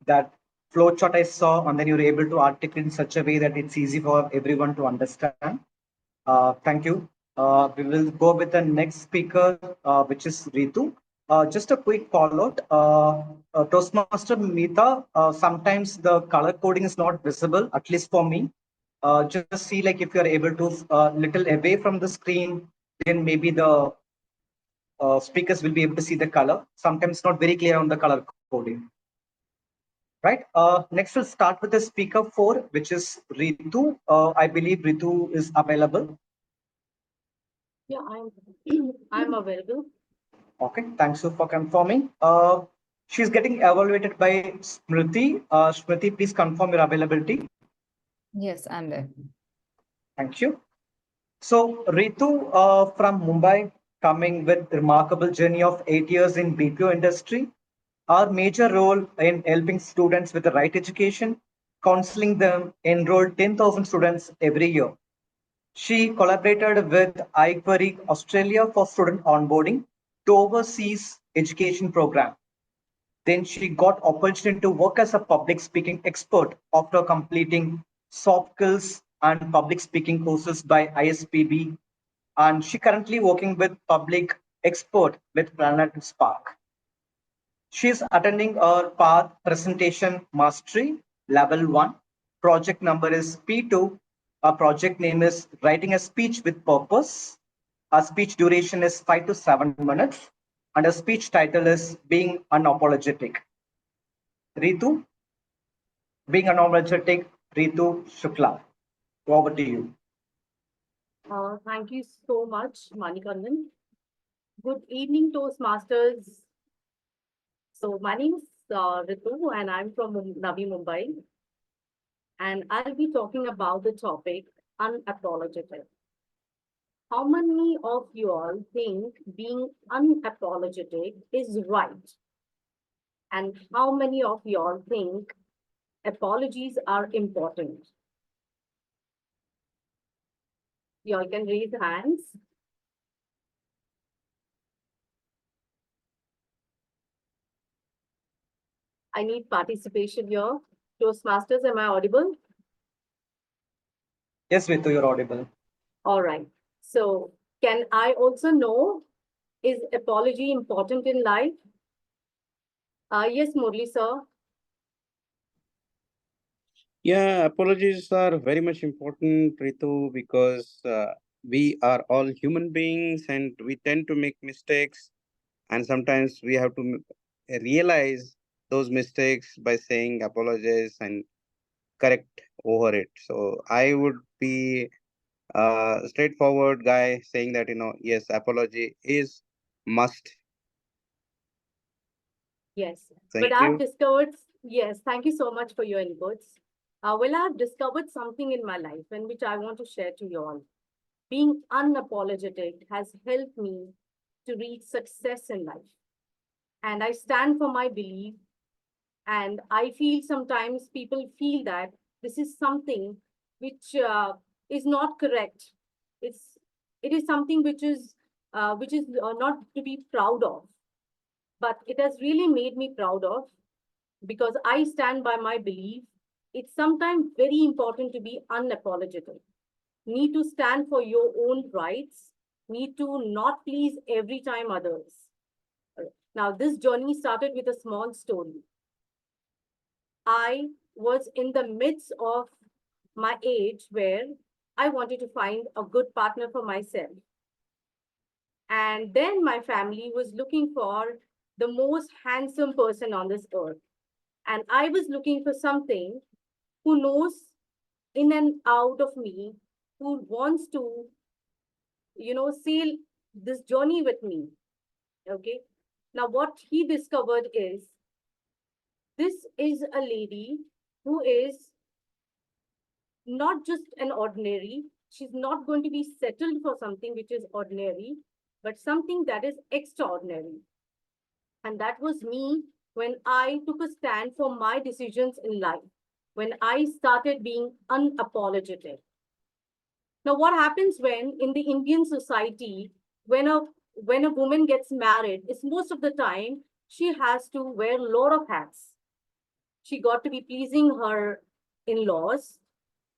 That flow chart I saw, and then you were able to articulate in such a way that it's easy for everyone to understand. Thank you. We will go with the next speaker, which is Ritu. Just a quick follow-up. Toastmaster Meeta, sometimes the color coding is not visible, at least for me. Just see like if you're able to little away from the screen, then maybe the speakers will be able to see the color. Sometimes it's not very clear on the color coding. Right. Next, we'll start with the speaker 4, which is Ritu. I believe Ritu is available. Yeah, I'm available. Okay, thanks for confirming. She's getting evaluated by Smruti. Smruti, please confirm your availability. Yes, I'm there. Thank you. So Ritu from Mumbai, coming with remarkable journey of 8 years in BPO industry. Our major role in helping students with the right education, counseling them, enroll 10,000 students every year. She collaborated with iQuery Australia for student onboarding to overseas education program. Then she got opportunity to work as a public speaking expert after completing soft skills and public speaking courses by ISPB. And she currently working with public expert with Planet Spark. She is attending our path presentation mastery level 1. Project number is P2. Our project name is writing a speech with purpose. Our speech duration is 5 to 7 minutes. And our speech title is being unapologetic. Ritu, being unapologetic, Ritu Shukla. Over to you. Thank you so much, Manikandan. Good evening, Toastmasters. So my name is Ritu, and I'm from Navi Mumbai. And I'll be talking about the topic unapologetic. How many of you all think being unapologetic is right? And how many of you all think apologies are important? You all can raise hands. I need participation here. Toastmasters, am I audible? Yes, Ritu, you're audible. All right. So can I also know, is apology important in life? Yes, Murli, sir. Yeah, apologies are very much important, Ritu, because we are all human beings and we tend to make mistakes. And sometimes we have to realize those mistakes by saying apologize and correct over it. So I would be a straightforward guy saying that, yes, apology is must. Yes, Thank but you. I've discovered, yes, thank you so much for your inputs. Well, I've discovered something in my life in which I want to share to you all. Being unapologetic has helped me to reach success in life. And I stand for my belief. And I feel sometimes people feel that this is something which is not correct. It is something which is not to be proud of. But it has really made me proud of, because I stand by my belief. It's sometimes very important to be unapologetic. Need to stand for your own rights. Need to not please every time others. Now, this journey started with a small story. I was in the midst of my age where I wanted to find a good partner for myself. And then my family was looking for the most handsome person on this earth. And I was looking for something who knows in and out of me, who wants to, sail this journey with me. Okay. Now, what he discovered is this is a lady who is not just an ordinary. She's not going to be settled for something which is ordinary, but something that is extraordinary. And that was me when I took a stand for my decisions in life. when I started being unapologetic. Now, what happens when in the Indian society, when a woman gets married, is most of the time she has to wear a lot of hats. She got to be pleasing her in-laws.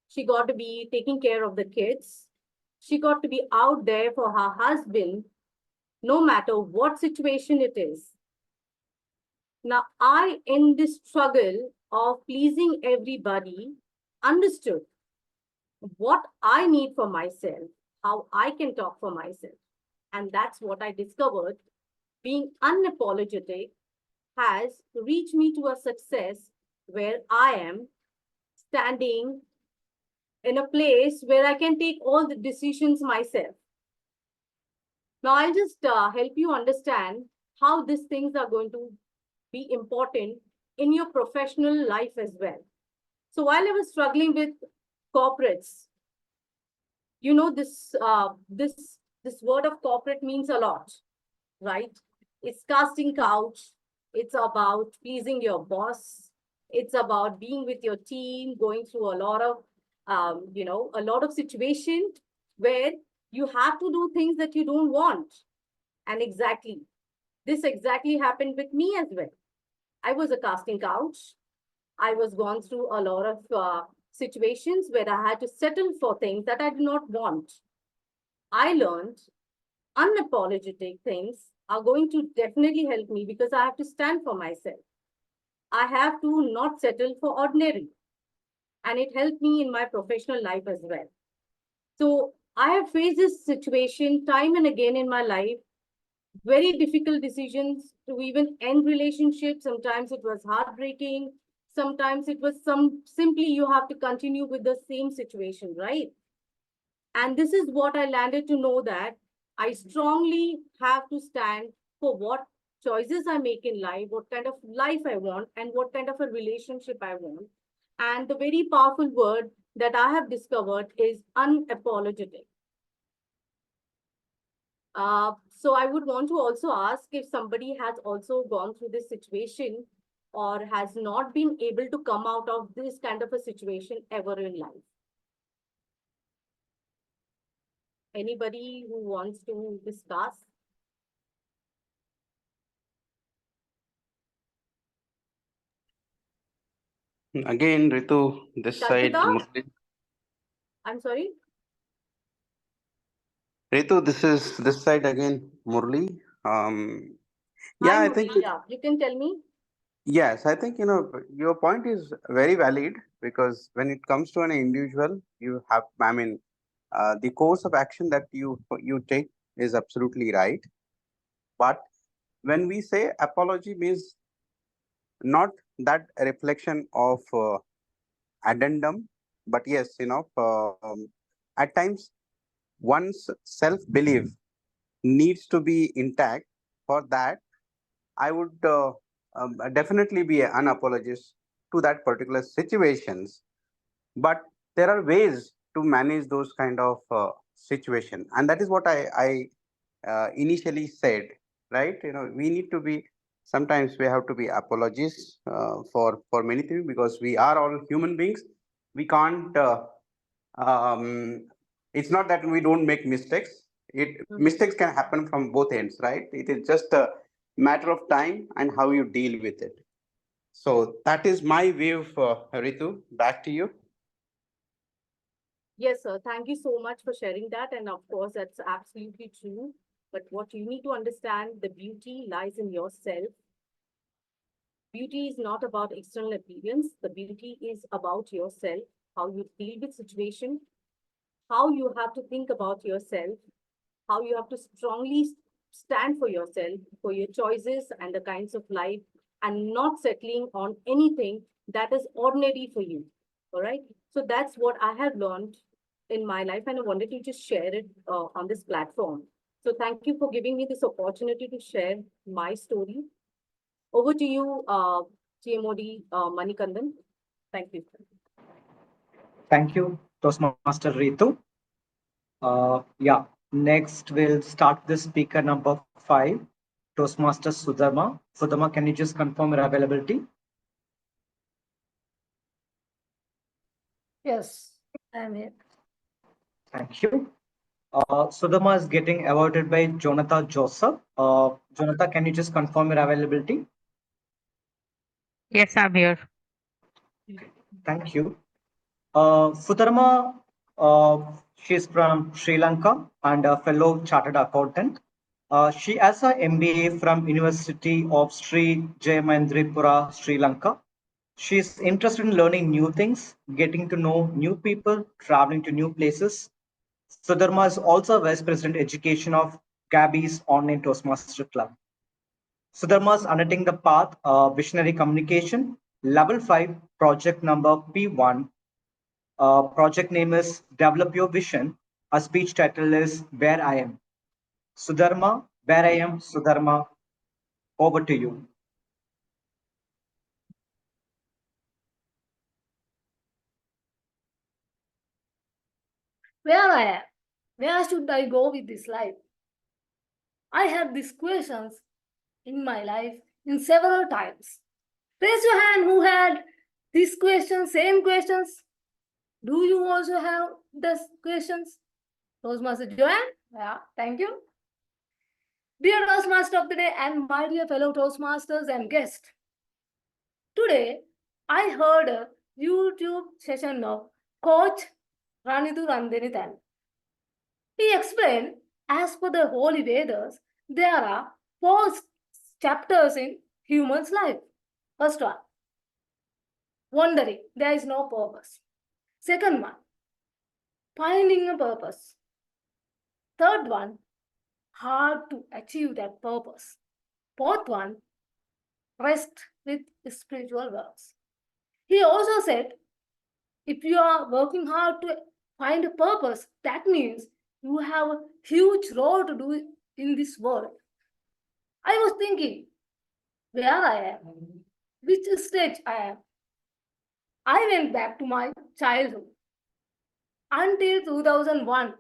She got to be taking care of the kids. She got to be out there for her husband, no matter what situation it is. Now, I, in this struggle of pleasing everybody, understood what I need for myself, how I can talk for myself. And that's what I discovered. Being unapologetic has reached me to a success where I am standing in a place where I can take all the decisions myself. Now, I'll just help you understand how these things are going to be important in your professional life as well. So while I was struggling with corporates, you know, this word of corporate means a lot, right? It's casting couch. It's about pleasing your boss. It's about being with your team, going through a lot of, a lot of situations where you have to do things that you don't want. And this exactly happened with me as well. I was a casting couch. I was gone through a lot of situations where I had to settle for things that I did not want. I learned unapologetic things are going to definitely help me because I have to stand for myself. I have to not settle for ordinary. And it helped me in my professional life as well. So I have faced this situation time and again in my life, very difficult decisions to even end relationships. Sometimes it was heartbreaking. Sometimes it was simply you have to continue with the same situation, right? And this is what I landed to know, that I strongly have to stand for what choices I make in life, what kind of life I want, and what kind of a relationship I want. And the very powerful word that I have discovered is unapologetic. So I would want to also ask if somebody has also gone through this situation or has not been able to come out of this kind of a situation ever in life. Anybody who wants to discuss? Again, Ritu, this side. Shankita? I'm sorry? Ritu, this side again, Murli. Yeah, Hi, I think. Murli. Yeah, you can tell me. Yes, I think your point is very valid, because when it comes to an individual, you have, I mean, the course of action that you take is absolutely right. But when we say apology means not that reflection of addendum, but yes, at times one's self belief needs to be intact. For that, I would definitely be an apologist to that particular situations. But there are ways to manage those kind of situation, and that is what I initially said. Right? We need to be. Sometimes we have to be apologists for many things, because we are all human beings. We can't. It's not that we don't make mistakes. Mistakes can happen from both ends, right? It is just a matter of time and how you deal with it. So that is my view. Ritu, back to you. Yes, sir. Thank you so much for sharing that. And of course, that's absolutely true. But what you need to understand, the beauty lies in yourself. Beauty is not about external appearance. The beauty is about yourself, how you deal with situation, how you have to think about yourself, how you have to strongly stand for yourself, for your choices and the kinds of life, and not settling on anything that is ordinary for you. All right. So that's what I have learned in my life, and I wanted to just share it on this platform. So thank you for giving me this opportunity to share my story. Over to you, TMOD Manikandan. Thank you. Thank you, Toastmaster Ritu. Yeah, next we'll start the speaker number 5, Toastmaster Sudharma. Sudharma, can you just confirm your availability? Yes, I'm here. Thank you. Sudharma is getting awarded by Jonathan Joseph. Jonathan, can you just confirm your availability? Yes, I'm here. Thank you. Sudharma, she's from Sri Lanka and a fellow chartered accountant. She has a MBA from University of Sri Jayamandripura, Sri Lanka. She's interested in learning new things, getting to know new people, traveling to new places. Sudharma is also Vice President Education of Gabbys Online Toastmaster Club. Sudharma is undertaking the path Visionary Communication, Level 5, Project number P1. Project name is Develop Your Vision. Our speech title is Where I Am. Sudharma, Where I Am, Sudharma, over to you. Where I am? Where should I go with this life? I had these questions in my life in several times. Raise your hand who had these questions, same questions. Do you also have these questions? Toastmaster Joane? Yeah, thank you. Dear Toastmaster of the day and my dear fellow Toastmasters and guests. Today, I heard a YouTube session of Coach Ritu Randenitan. He explained, as per the Holy Vedas, there are 4 chapters in human's life. First one, wandering, there is no purpose. Second one, finding a purpose. Third one, hard to achieve that purpose. Fourth one, rest with spiritual works. He also said, if you are working hard to find a purpose, that means you have a huge role to do in this world. I was thinking where I am, which stage I am. I went back to my childhood until 2001.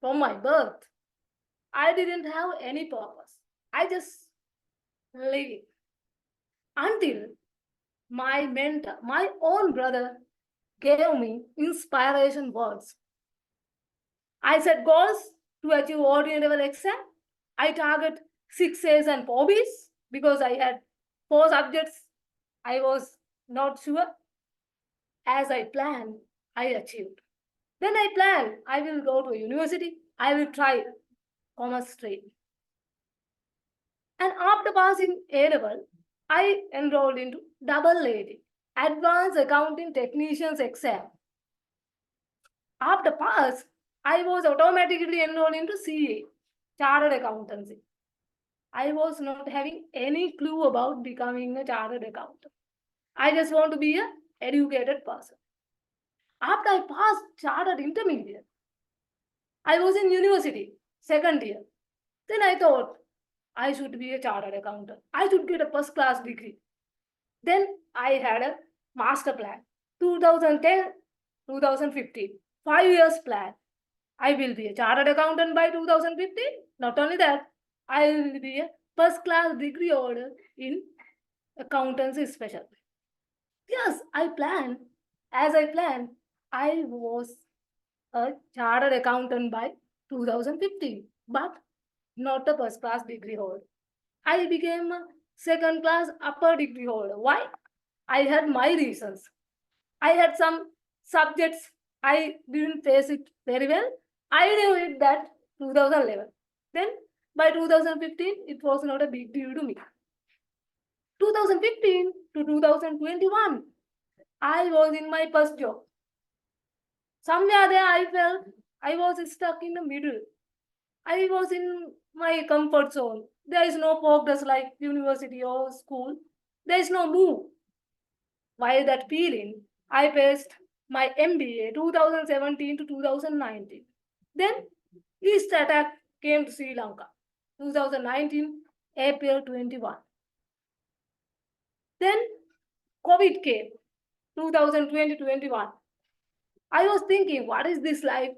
From my birth, I didn't have any purpose. I just lived until my mentor, my own brother, gave me inspiration words. I set goals to achieve ordinary level exam. I target 6 A's and 4 B's because I had 4 subjects I was not sure. As I planned, I achieved. Then I planned I will go to a university. I will try commerce stream. And after passing A level, I enrolled into double AD, Advanced Accounting Technicians exam. After pass, I was automatically enrolled into CA, Chartered Accountancy. I was not having any clue about becoming a chartered accountant. I just want to be an educated person. After I passed chartered intermediate, I was in university, second year. Then I thought I should be a chartered accountant. I should get a first class degree. Then I had a master plan, 2010, 2015, 5 years plan. I will be a chartered accountant by 2015. Not only that, I will be a first class degree holder in accountancy specialty. Yes, I planned. As I planned, I was a chartered accountant by 2015, but not a first class degree holder. I became a second class upper degree holder. Why? I had my reasons. I had some subjects I didn't face it very well. I knew it that 2011. Then by 2015, it was not a big deal to me. 2015 to 2021, I was in my first job. Somewhere there I felt I was stuck in the middle. I was in my comfort zone. There is no progress like university or school. There is no move. While that feeling, I faced my MBA 2017 to 2019. Then East attack came to Sri Lanka, 2019, April 21. Then COVID came, 2020-21. I was thinking, what is this life?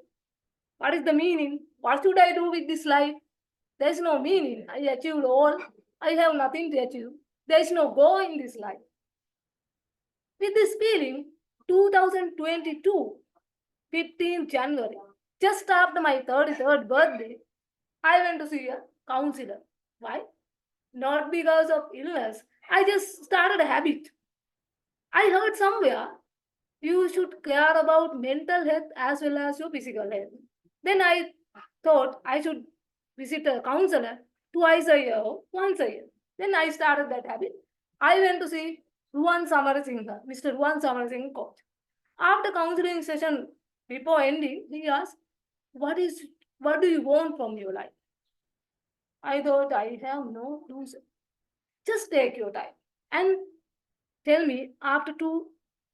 What is the meaning? What should I do with this life? There is no meaning. I achieved all. I have nothing to achieve. There is no goal in this life. With this feeling, 2022, 15th January, just after my 33rd birthday, I went to see a counselor. Why? Not because of illness. I just started a habit. I heard somewhere you should care about mental health as well as your physical health. Then I thought I should visit a counselor twice a year or once a year. Then I started that habit. I went to see Mr. Ruan Samarasinghe coach. After counseling session, before ending, he asked, what do you want from your life? I thought I have no clue. Just take your time and tell me after 2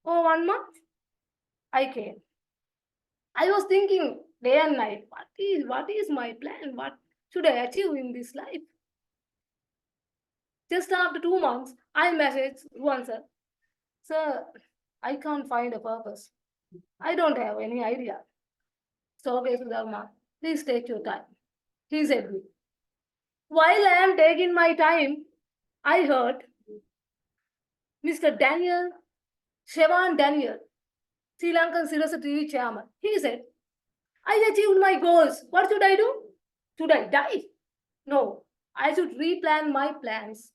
or 1 month. I came. I was thinking day and night, what is my plan? What should I achieve in this life? Just after 2 months, I messaged one sir. Sir, I can't find a purpose. I don't have any idea. So, okay, Sudharma, please take your time. He said me. While I am taking my time, I heard Mr. Shevan Daniel, Sri Lankan Sirasa TV chairman. He said, I achieved my goals. What should I do? Should I die? No, I should replan my plans.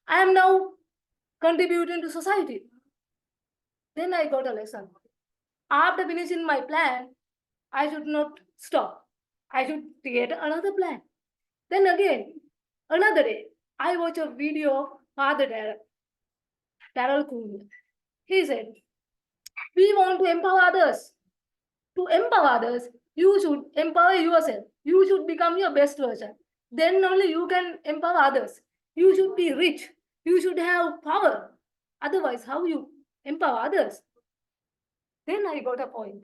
I am now contributing to society. Then I got a lesson. After finishing my plan, I should not stop. I should create another plan. Then again, another day, I watched a video of Father Darrell Kumar. He said, we want to empower others. To empower others, you should empower yourself. You should become your best version. Then only you can empower others. You should be rich. You should have power. Otherwise, how you empower others? Then I got a point.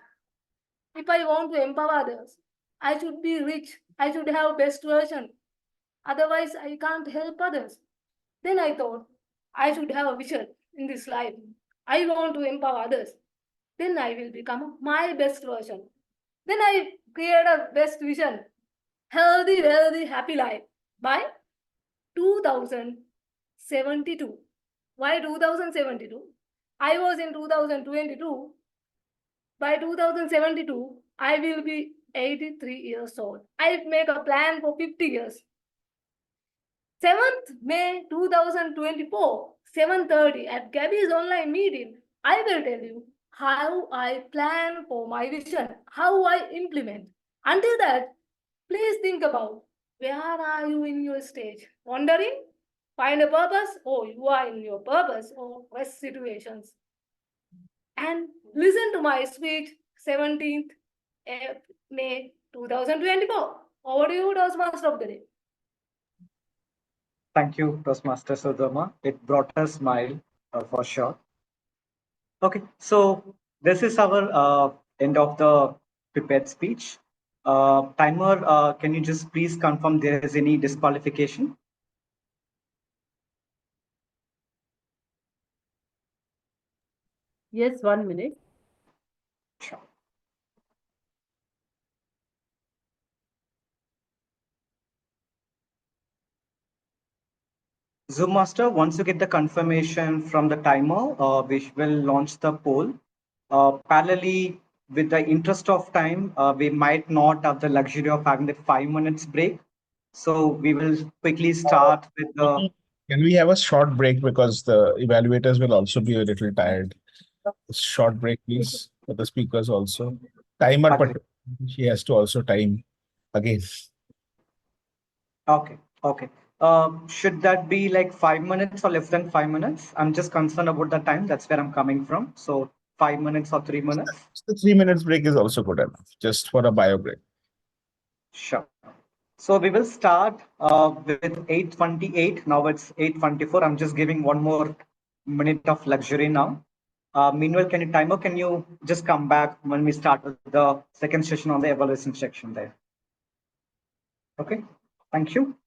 If I want to empower others, I should be rich. I should have best version. Otherwise, I can't help others. Then I thought I should have a vision in this life. I want to empower others. Then I will become my best version. Then I create a best vision. Healthy, wealthy, happy life by 2072. Why 2072? I was in 2022. By 2072, I will be 83 years old. I make a plan for 50 years. 7th May 2024, 7:30 at Gabbys online meeting, I will tell you how I plan for my vision, how I implement. Until that, please think about where are you in your stage? Wondering? Find a purpose? Oh, you are in your purpose or rest situations. And listen to my speech 17th May 2024. Over to you, Toastmaster of the Day. Thank you, Toastmaster Sudharma. It brought a smile for sure. Okay, so this is our end of the prepared speech. Timer, can you just please confirm there is any disqualification? Yes, 1 minute. Sure. Zoom Master, once you get the confirmation from the timer, we will launch the poll. Parallelly, with the interest of time, we might not have the luxury of having the 5 minutes break. So we will quickly start with the... Can we have a short break because the evaluators will also be a little tired? Short break, please, for the speakers also. Timer, but she has to also time again. Okay, okay. Should that be like 5 minutes or less than 5 minutes? I'm just concerned about the time. That's where I'm coming from. So 5 minutes or 3 minutes? The 3 minutes break is also good enough, just for a bio break. Sure. So we will start with 8:28. Now it's 8:24. I'm just giving one more minute of luxury now. Meanwhile, can you just come back when we start with the second session on the evaluation section there? Okay, thank you.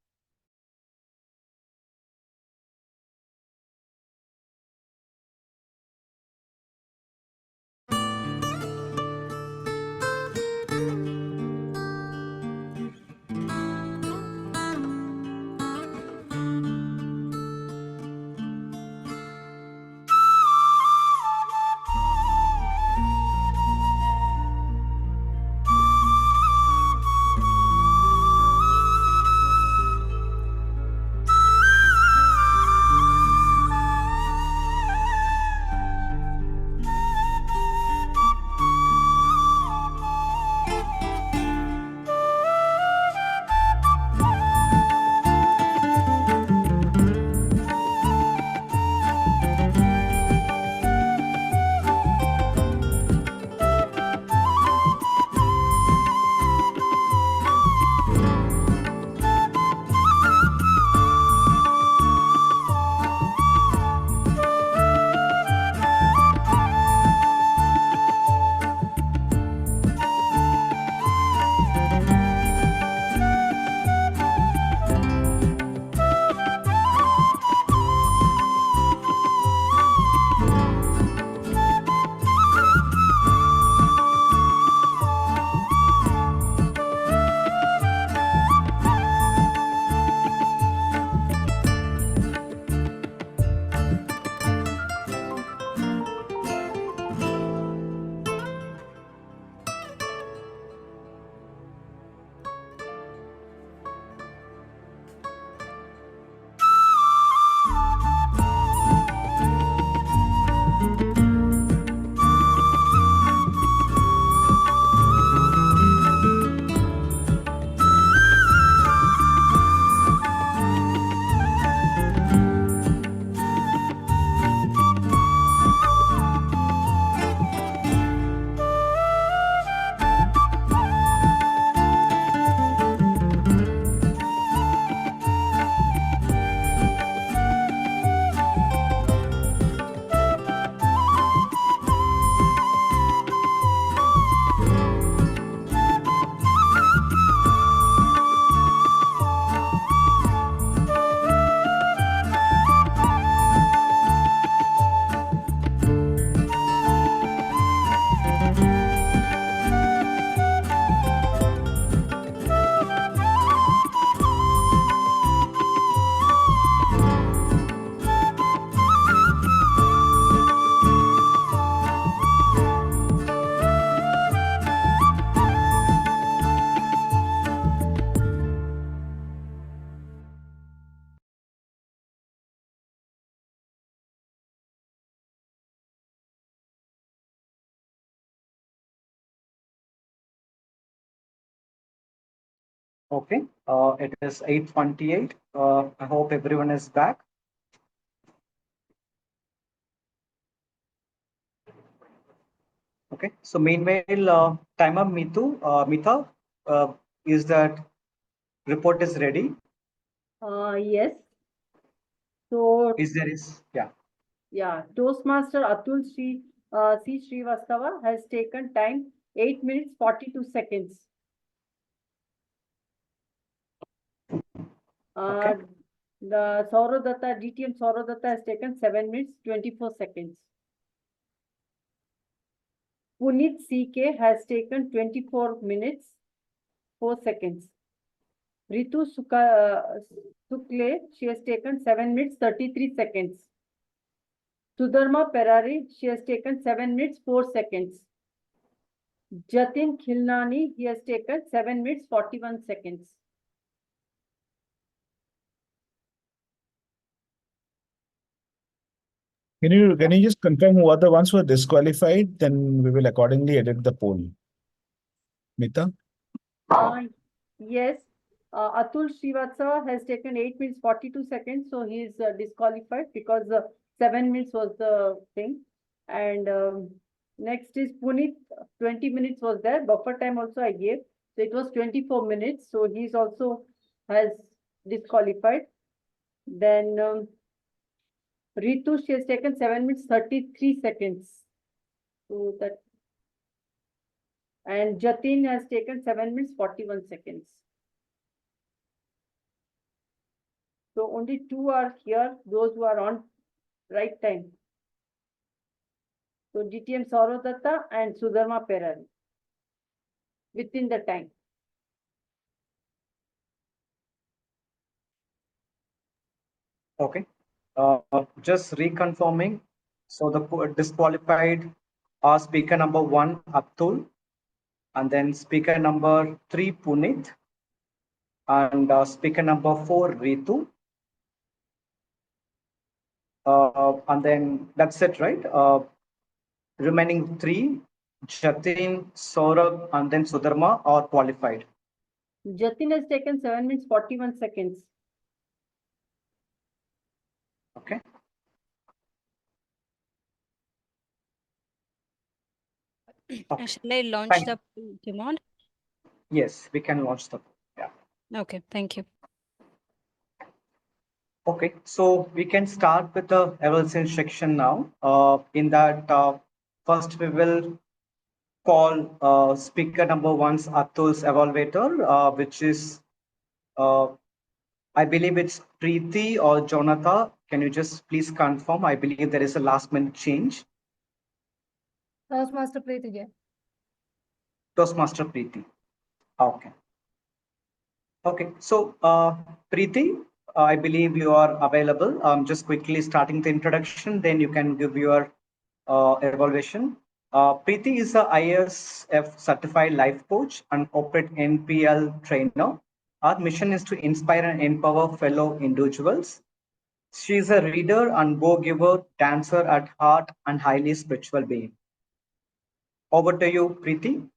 Okay, it is 8:28. I hope everyone is back. Okay, so meanwhile, timer Mitha, is that report is ready? Yes. So Is there is, yeah. yeah, Toastmaster Atul C Srivastava has taken time 8 minutes 42 seconds. Okay. The Sourav Dutta, DTM Sourav Dutta has taken 7 minutes 24 seconds. Punith C K has taken 24 minutes 4 seconds. Ritu Sukale, she has taken 7 minutes 33 seconds. Sudharma Perera, she has taken 7 minutes 4 seconds. Jatin Khilnani, he has taken 7 minutes 41 seconds. Can you just confirm who are the ones who are disqualified? Then we will accordingly edit the poll. Mita? Yes. Atul Srivastava has taken 8 minutes 42 seconds, so he is disqualified because 7 minutes was the thing. And next is Punith, 20 minutes was there. Buffer time also I gave. So it was 24 minutes. So he's also has disqualified. Then Ritu, she has taken 7 minutes 33 seconds. So that, and Jatin has taken 7 minutes 41 seconds. So only two are here, those who are on right time. So DTM Sourav Dutta and Sudharma Perera within the time. Okay. Just reconfirming. So the disqualified are speaker number 1, Atul, and then speaker number 3, Punith, and speaker number 4, Ritu. And then that's it, right? Remaining 3, Jatin, Sourav, and then Sudharma are qualified. Jatin has taken 7 minutes 41 seconds. Okay. Okay. Shall I launch Fine. the TMOD? Yes, we can launch the. Yeah. Okay, thank you. Okay, so we can start with the evaluation section now. In that, first we will call speaker number 1's Atul's evaluator, which is, I believe it's Preeti or Jonathan. Can you just please confirm? I believe there is a last minute change. Toastmaster Preeti. Toastmaster Preeti. Okay. Okay, so Preeti, I believe you are available. Just quickly starting the introduction, then you can give your evaluation. Preeti is a ISF certified life coach and corporate NPL trainer. Our mission is to inspire and empower fellow individuals. She is a reader and go-giver, dancer at heart, and highly spiritual being. Over to you, Preeti.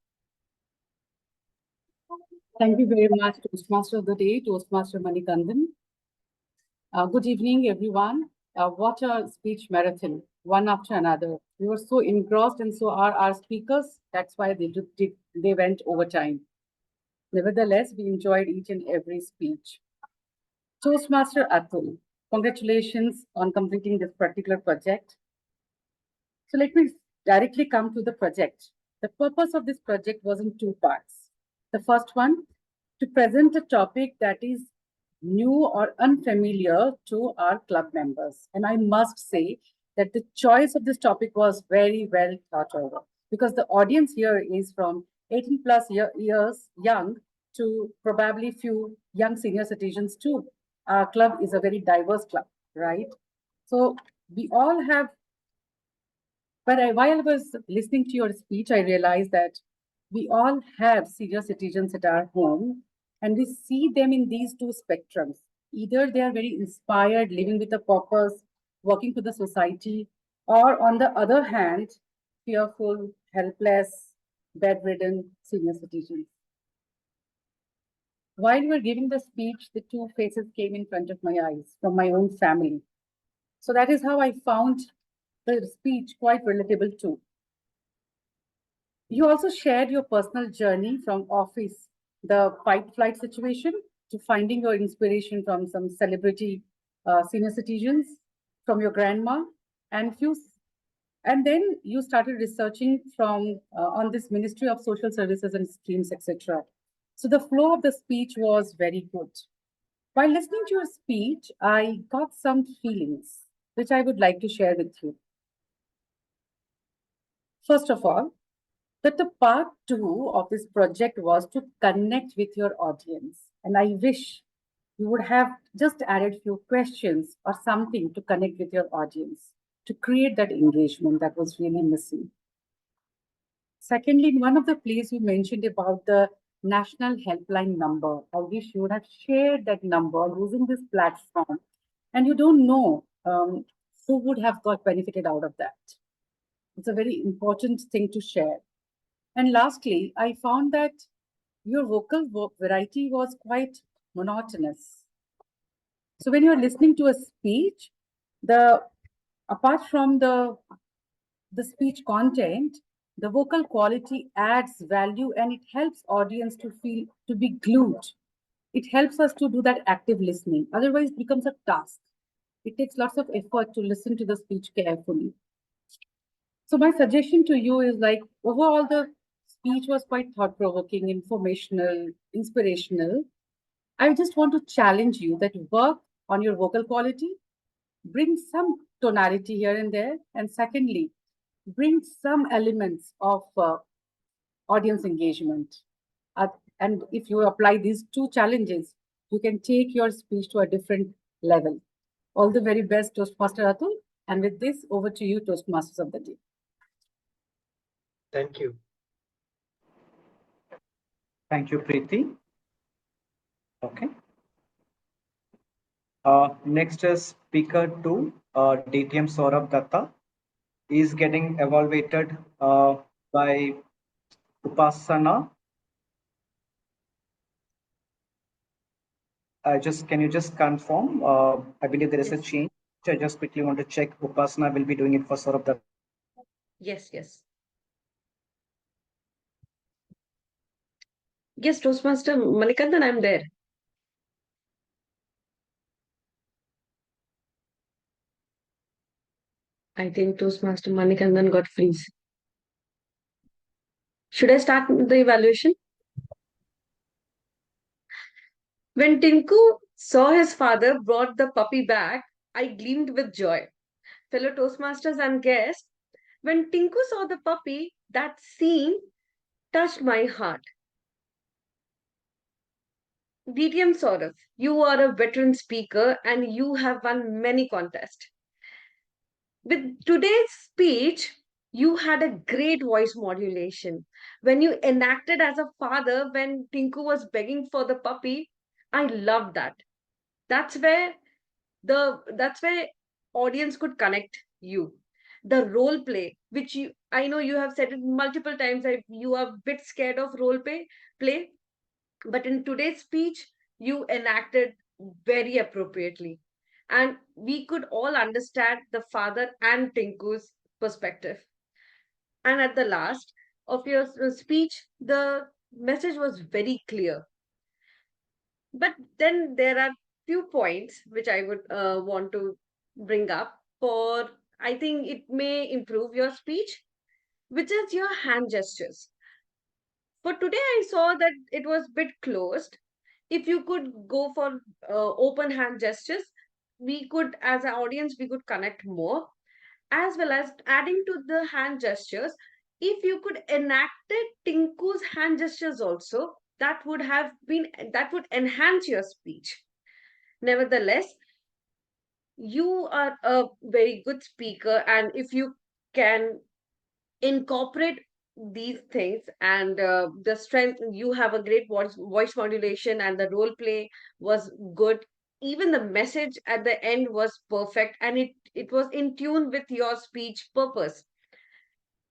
Thank you very much, Toastmaster of the Day, Toastmaster Manikandan. Good evening, everyone. What a speech marathon, one after another. We were so engrossed, and so are our speakers. That's why they went overtime. Nevertheless, we enjoyed each and every speech. Toastmaster Atul, congratulations on completing this particular project. So let me directly come to the project. The purpose of this project was in 2 parts. The first one, to present a topic that is new or unfamiliar to our club members. And I must say that the choice of this topic was very well thought over, because the audience here is from 18 plus years young to probably few young senior citizens too. Our club is a very diverse club, right? So we all have, but while I was listening to your speech, I realized that we all have senior citizens at our home, and we see them in these two spectrums. Either they are very inspired, living with a purpose, working for the society, or on the other hand, fearful, helpless, bedridden senior citizens. While you were giving the speech, the two faces came in front of my eyes from my own family. So that is how I found the speech quite relatable too. You also shared your personal journey from office, the fight flight situation, to finding your inspiration from some celebrity senior citizens, from your grandma, and and then you started researching from on this Ministry of Social Services and Schemes, etc. So the flow of the speech was very good. While listening to your speech, I got some feelings which I would like to share with you. First of all, that the part two of this project was to connect with your audience. And I wish you would have just added few questions or something to connect with your audience, to create that engagement that was really missing. Secondly, in one of the plays you mentioned about the national helpline number, I wish you would have shared that number using this platform. And you don't know who would have got benefited out of that. It's a very important thing to share. And lastly, I found that your vocal variety was quite monotonous. So when you're listening to a speech, apart from the speech content, the vocal quality adds value and it helps audience to be glued. It helps us to do that active listening. Otherwise, it becomes a task. It takes lots of effort to listen to the speech carefully. So my suggestion to you is like, overall, the speech was quite thought-provoking, informational, inspirational. I just want to challenge you that work on your vocal quality, bring some tonality here and there, and secondly, bring some elements of audience engagement. And if you apply these two challenges, you can take your speech to a different level. All the very best, Toastmaster Atul. And with this, over to you, Toastmasters of the day. Thank you. Thank you, Preeti. Okay. Next is speaker 2, DTM Sourav Dutta. Is getting evaluated by Upasana. Can you just confirm? I believe there is a change. I just quickly want to check. Upasana will be doing it for Sourav Dutta. Yes. Yes, Toastmaster Manikandan, I'm there. I think Toastmaster Manikandan got freeze. Should I start the evaluation? When Tinku saw his father brought the puppy back, I gleamed with joy. Fellow Toastmasters and guests, when Tinku saw the puppy, that scene touched my heart. DTM Saurav, you are a veteran speaker and you have won many contests. With today's speech, you had a great voice modulation. When you enacted as a father, when Tinku was begging for the puppy, I loved that. That's where audience could connect you. The role play, which I know you have said it multiple times, that you are a bit scared of play, but in today's speech, you enacted very appropriately. And we could all understand the father and Tinku's perspective. And at the last of your speech, the message was very clear. But then there are few points which I would want to bring up for, I think it may improve your speech, which is your hand gestures. For today, I saw that it was bit closed. If you could go for open hand gestures, we could, as an audience, we could connect more, as well as adding to the hand gestures. If you could enact Tinku's hand gestures also, that would enhance your speech. Nevertheless, you are a very good speaker, and if you can incorporate these things and the strength, you have a great voice modulation, and the role play was good. Even the message at the end was perfect, and it was in tune with your speech purpose.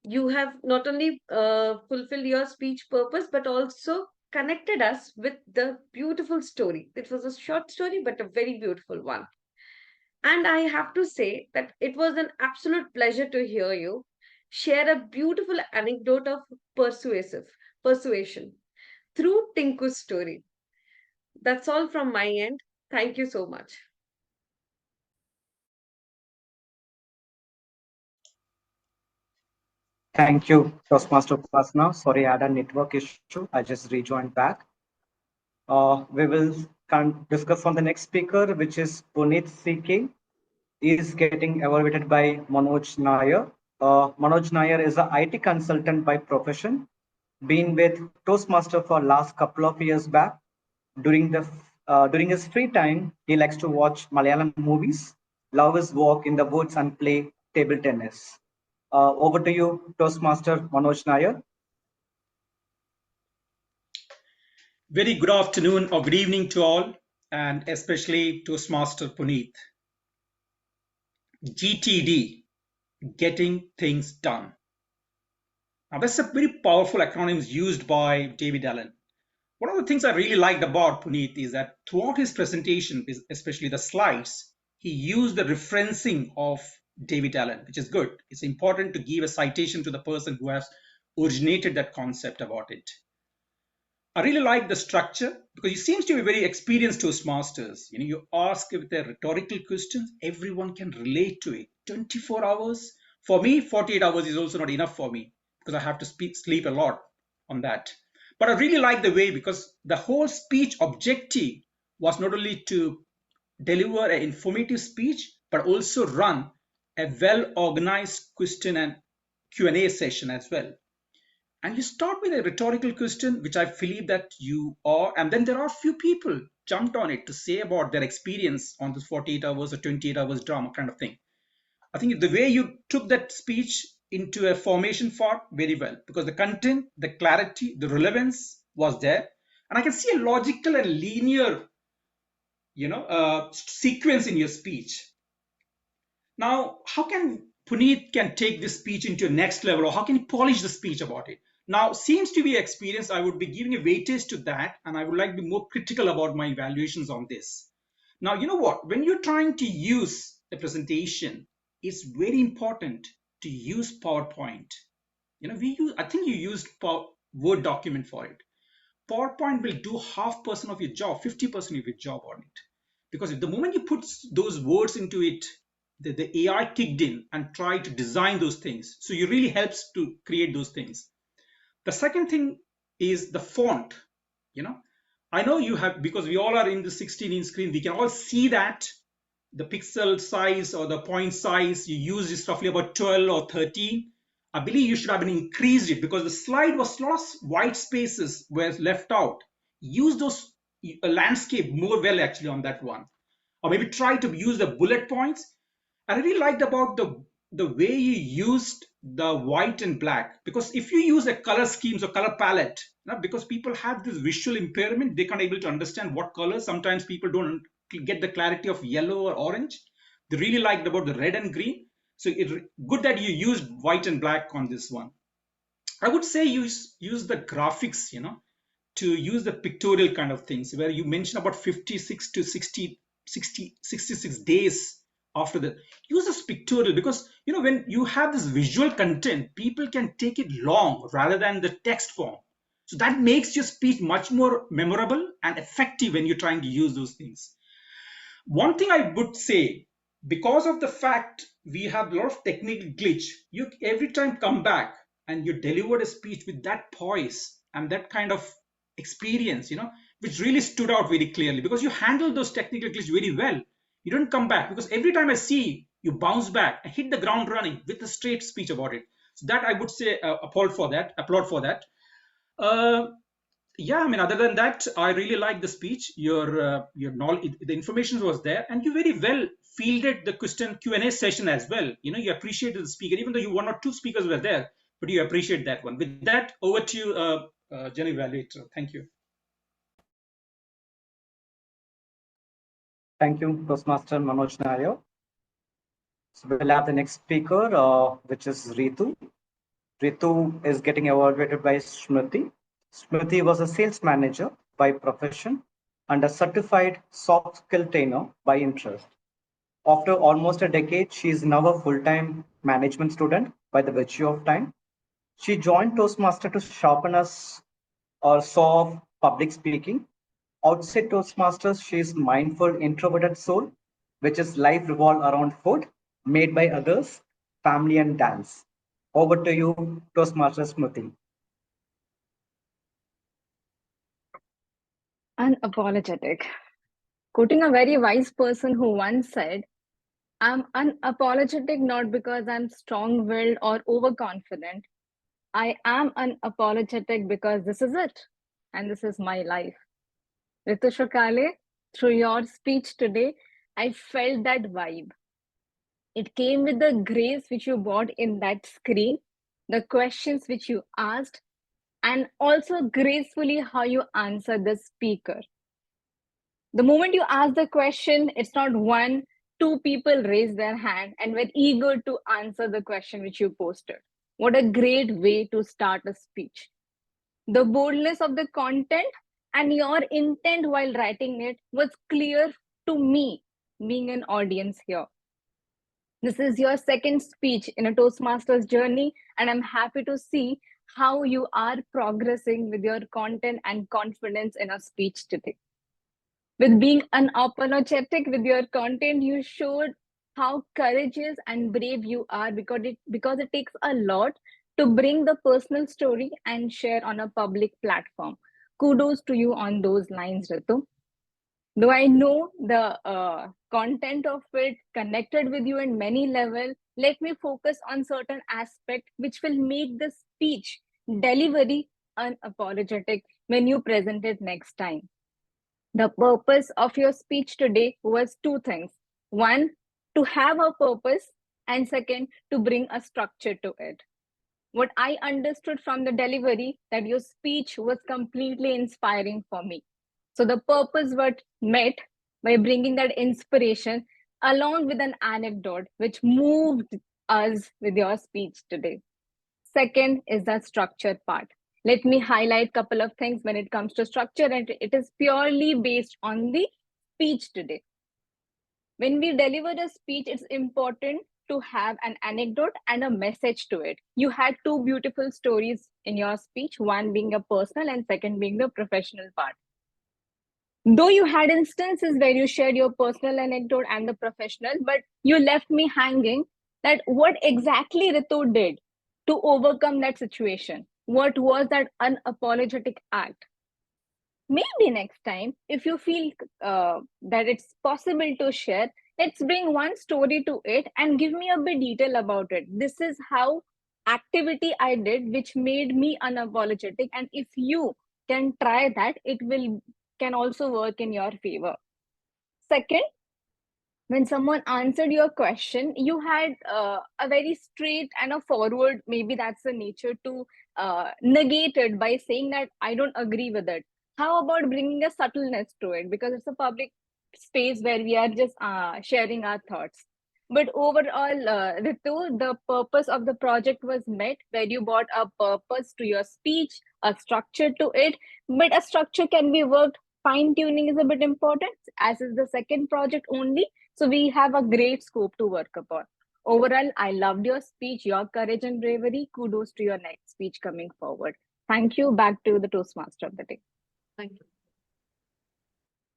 You have not only fulfilled your speech purpose, but also connected us with the beautiful story. It was a short story, but a very beautiful one. And I have to say that it was an absolute pleasure to hear you share a beautiful anecdote of persuasion through Tinku's story. That's all from my end. Thank you so much. Thank you, Toastmaster Upasana. Sorry, I had a network issue. I just rejoined back. We will discuss on the next speaker, which is Punith C K. He is getting evaluated by Manoj Nair. Manoj Nair is an IT consultant by profession, been with Toastmaster for last couple of years back. During his free time, he likes to watch Malayalam movies, love his walk in the woods, and play table tennis. Over to you, Toastmaster Manoj Nair. Very good afternoon or good evening to all, and especially Toastmaster Punith. GTD, Getting Things Done. Now, that's a very powerful acronym used by David Allen. One of the things I really liked about Punith is that throughout his presentation, especially the slides, he used the referencing of David Allen, which is good. It's important to give a citation to the person who has originated that concept about it. I really like the structure because he seems to be very experienced Toastmasters. You ask with a rhetorical questions, everyone can relate to it. 24 hours. For me, 48 hours is also not enough for me because I have to sleep a lot on that. But I really like the way, because the whole speech objective was not only to deliver an informative speech, but also run a well-organized question and Q&A session as well. And you start with a rhetorical question, which I believe that you are, and then there are a few people jumped on it to say about their experience on this 48 hours or 28 hours drama kind of thing. I think the way you took that speech into a formation part very well, because the content, the clarity, the relevance was there. And I can see a logical and linear, sequence in your speech. Now, how can Punith can take this speech into a next level, or how can he polish the speech about it? Now, seems to be experience, I would be giving a weightage to that, and I would like to be more critical about my evaluations on this. Now, you know what? When you're trying to use a presentation, it's very important to use PowerPoint. I think you used Word document for it. PowerPoint will do 50% of your job, 50% of your job on it. Because the moment you put those words into it, the AI kicked in and tried to design those things. So it really helps to create those things. The second thing is the font. I know you have, because we all are in the 16-inch screen, we can all see that the pixel size or the point size you use is roughly about 12 or 13. I believe you should have increased it, because the slide was lost, white spaces were left out. Use those landscape more well actually on that one, or maybe try to use the bullet points. I really liked about the way you used the white and black, because if you use a color schemes or color palette, because people have this visual impairment, they can't able to understand what colors. Sometimes people don't get the clarity of yellow or orange. They really liked about the red and green. So it's good that you used white and black on this one. I would say use the graphics, to use the pictorial kind of things, where you mentioned about 56 to 66 days after that. Use this pictorial, because when you have this visual content, people can take it long rather than the text form. So that makes your speech much more memorable and effective when you're trying to use those things. One thing I would say, because of the fact we have a lot of technical glitch, you every time come back and you delivered a speech with that poise and that kind of experience, which really stood out very clearly, because you handled those technical glitch very well. You don't come back, because every time I see you bounce back and hit the ground running with a straight speech about it. So that I would say applaud for that. Yeah, I mean, other than that, I really like the speech. Your knowledge, the information was there, and you very well fielded the question Q&A session as well. You appreciated the speaker, even though you one or two speakers were there, but you appreciate that one. With that, over to you, Jain Evaluator. Thank you. Thank you, Toastmaster Manoj Nair. So we'll have the next speaker, which is Ritu. Ritu is getting evaluated by Smruti. Smruti was a sales manager by profession and a certified soft skill trainer by interest. After almost a decade, she is now a full-time management student by the virtue of time. She joined Toastmaster to sharpen us our saw of public speaking. Outside Toastmasters, she is mindful, introverted soul, which is life revolved around food, made by others, family, and dance. Over to you, Toastmaster Smruti. Unapologetic. Quoting a very wise person who once said, I'm unapologetic not because I'm strong willed or overconfident. I am unapologetic because this is it and this is my life. Ritu Sukale, through your speech today, I felt that vibe. It came with the grace which you brought in that screen, the questions which you asked, and also gracefully how you answered the speaker. The moment you ask the question, it's not one, two people raise their hand and were eager to answer the question which you posted. What a great way to start a speech. The boldness of the content and your intent while writing it was clear to me, being an audience here. This is your second speech in a Toastmasters journey, and I'm happy to see how you are progressing with your content and confidence in a speech today. With being unapologetic with your content, you showed how courageous and brave you are because it takes a lot to bring the personal story and share on a public platform. Kudos to you on those lines, Ritu. Though I know the content of it connected with you in many levels, let me focus on certain aspect which will make the speech delivery unapologetic when you present it next time. The purpose of your speech today was two things. One, to have a purpose, and second, to bring a structure to it. What I understood from the delivery, that your speech was completely inspiring for me. So the purpose was met by bringing that inspiration along with an anecdote which moved us with your speech today. Second is the structure part. Let me highlight a couple of things when it comes to structure, and it is purely based on the speech today. When we deliver a speech, it's important to have an anecdote and a message to it. You had two beautiful stories in your speech, one being a personal and second being the professional part. Though you had instances where you shared your personal anecdote and the professional, but you left me hanging that what exactly Ritu did to overcome that situation. What was that unapologetic act? Maybe next time, if you feel that it's possible to share, let's bring one story to it and give me a bit detail about it. This is how activity I did, which made me unapologetic. And if you can try that, it can also work in your favor. Second, when someone answered your question, you had a very straight and a forward, maybe that's the nature to negate it by saying that I don't agree with it. How about bringing a subtleness to it? Because it's a public space where we are just sharing our thoughts. But overall, Ritu, the purpose of the project was met, where you brought a purpose to your speech, a structure to it. But a structure can be worked. Fine tuning is a bit important, as is the second project only. So we have a great scope to work upon. Overall, I loved your speech, your courage and bravery. Kudos to your next speech coming forward. Thank you. Back to the Toastmaster of the day. Thank you.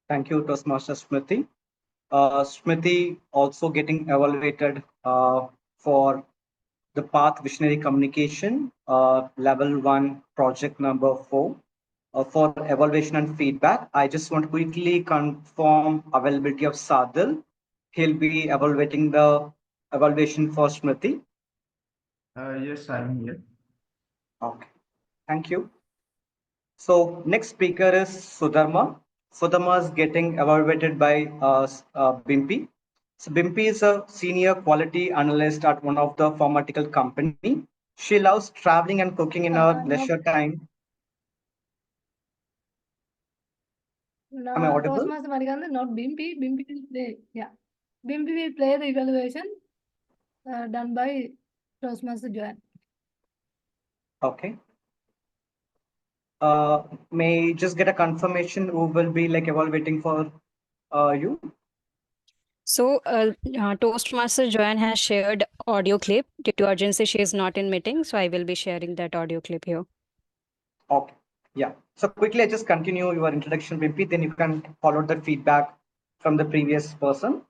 Thank you, Toastmaster Smruti. Smruti also getting evaluated for the Path Visionary Communication, Level 1, Project number 4, for evaluation and feedback. I just want to quickly confirm availability of Sadil. He'll be evaluating the evaluation for Smruti. Yes, I'm here. Okay, thank you. So next speaker is Sudharma. Sudharma is getting evaluated by Bimpy. So Bimpy is a senior quality analyst at one of the pharmaceutical company. She loves traveling and cooking in her leisure time. Am I audible? Toastmaster Manikandan, not Bimpy. Bimpy will play. Yeah. Bimpy will play the evaluation done by Toastmaster Joane. Okay. May I just get a confirmation who will be like evaluating for you? So, Toastmaster Joane has shared audio clip. Due to urgency, she is not in meeting, so I will be sharing that audio clip here. Okay. Yeah. So quickly, I just continue your introduction, Wimpy. Then you can follow the feedback from the previous person.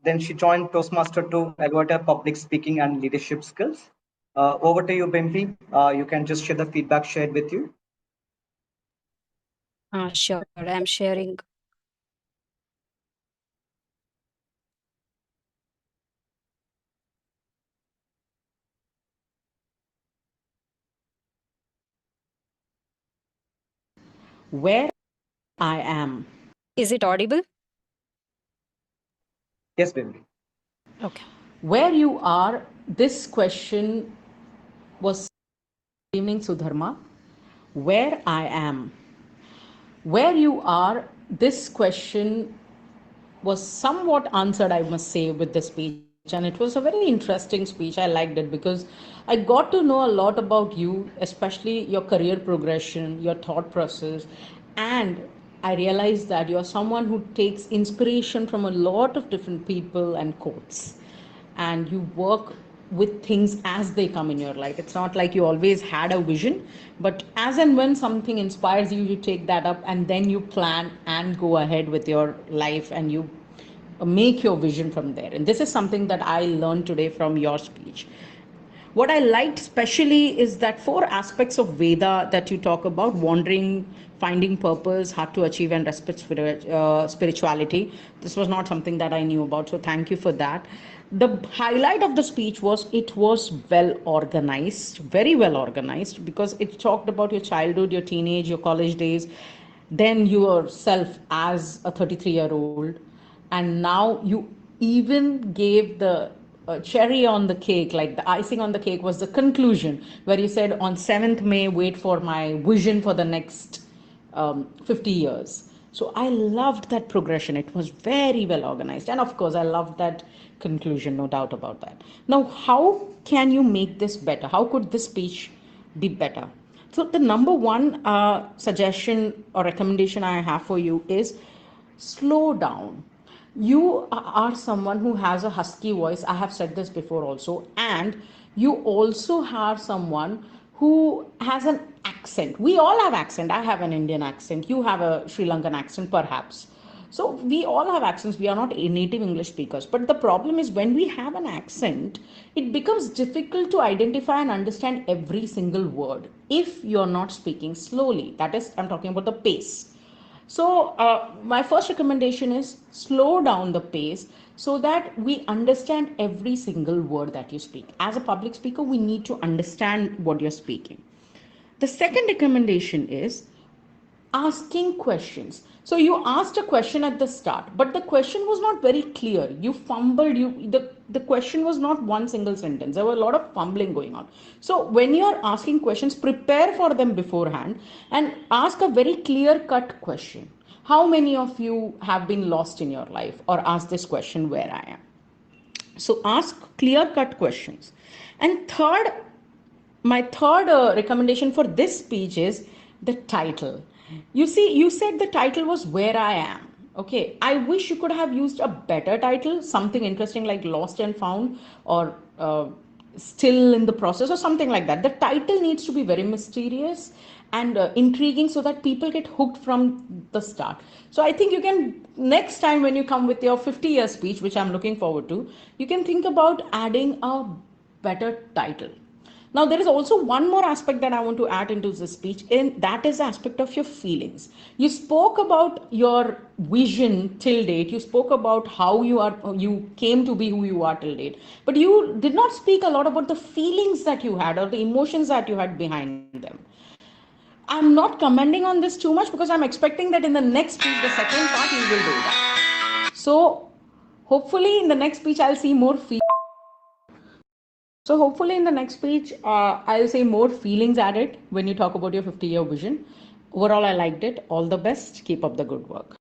Then she joined Toastmaster to elevate her public speaking and leadership skills. Over to you, Bimpy. You can just share the feedback shared with you. Sure, I'm sharing. Where I am. Is it audible? Yes, Bimpy. Okay. Where you are, this question was evening, Sudharma. Where I am. Where you are, this question was somewhat answered, I must say, with the speech. And it was a very interesting speech. I liked it because I got to know a lot about you, especially your career progression, your thought process. And I realized that you're someone who takes inspiration from a lot of different people and quotes. And you work with things as they come in your life. It's not like you always had a vision, but as and when something inspires you, you take that up and then you plan and go ahead with your life and you make your vision from there. And this is something that I learned today from your speech. What I liked especially is that 4 aspects of Veda that you talk about: wandering, finding purpose, hard to achieve, and respect spirituality. This was not something that I knew about, so thank you for that. The highlight of the speech was it was well organized, very well organized, because it talked about your childhood, your teenage, your college days, then yourself as a 33-year-old, and now you even gave the cherry on the cake, like the icing on the cake was the conclusion, where you said on 7th May, wait for my vision for the next 50 years. So I loved that progression. It was very well organized. And of course, I loved that conclusion, no doubt about that. Now, how can you make this better? How could this speech be better? So the number one suggestion or recommendation I have for you is slow down. You are someone who has a husky voice. I have said this before also. And you also are someone who has an accent. We all have accent. I have an Indian accent. You have a Sri Lankan accent, perhaps. So we all have accents. We are not native English speakers. But the problem is when we have an accent, it becomes difficult to identify and understand every single word if you're not speaking slowly. That is, I'm talking about the pace. So my first recommendation is slow down the pace so that we understand every single word that you speak. As a public speaker, we need to understand what you're speaking. The second recommendation is asking questions. So you asked a question at the start, but the question was not very clear. You fumbled. The question was not one single sentence. There were a lot of fumbling going on. So when you are asking questions, prepare for them beforehand and ask a very clear-cut question. How many of you have been lost in your life or asked this question, where I am? So ask clear-cut questions. And my third recommendation for this speech is the title. You see, you said the title was Where I Am. Okay, I wish you could have used a better title, something interesting like Lost and Found or Still in the Process or something like that. The title needs to be very mysterious and intriguing so that people get hooked from the start. So I think you can, next time when you come with your 50-year speech, which I'm looking forward to, you can think about adding a better title. Now, there is also one more aspect that I want to add into this speech, and that is the aspect of your feelings. You spoke about your vision till date. You spoke about how you came to be who you are till date. But you did not speak a lot about the feelings that you had or the emotions that you had behind them. I'm not commenting on this too much because I'm expecting that in the next speech, the second part, you will do that. So, hopefully, in the next speech, I'll see more feelings. So hopefully in the next speech, I'll say more feelings added when you talk about your 50-year vision. Overall, I liked it. All the best. Keep up the good work.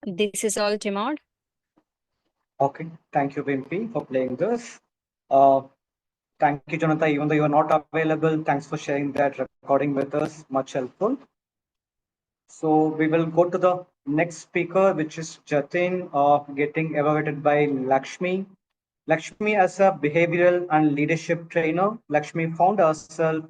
This is all, TMOD. Okay. Thank you, Wimpy, for playing this. Uh, Thank you, Jonathan. Even though you are not available, thanks for sharing that recording with us. Much helpful. So we will go to the next speaker, which is Jatin, getting evaluated by Lakshmi. Lakshmi, as a behavioral and leadership trainer, Lakshmi found herself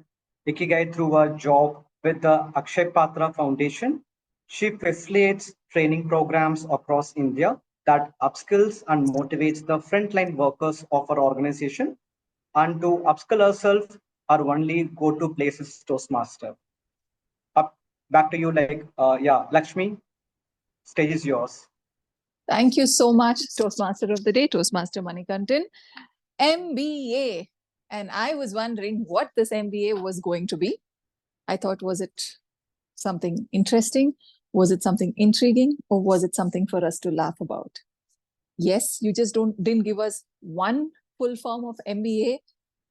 ikigai through her job with the Akshay Patra Foundation. She facilitates training programs across India that upskills and motivates the frontline workers of our organization. And to upskill herself, our only go-to place is Toastmaster. Up, back to you, Lakshmi, stage is yours. Thank you so much, Toastmaster of the Day, Toastmaster Manikandan. MBA. And I was wondering what this MBA was going to be. I thought, was it something interesting? Was it something intriguing? Or was it something for us to laugh about? Yes, you just didn't give us one full form of MBA,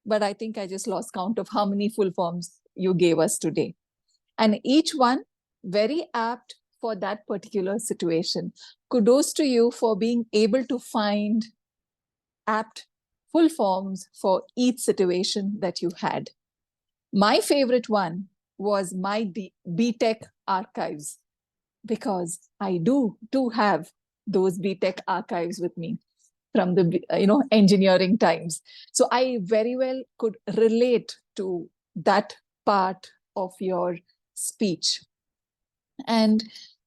but I think I just lost count of how many full forms you gave us today. And each one very apt for that particular situation. Kudos to you for being able to find apt full forms for each situation that you had. My favorite one was my BTech archives, because I do have those BTech archives with me from the engineering times. So I very well could relate to that part of your speech. And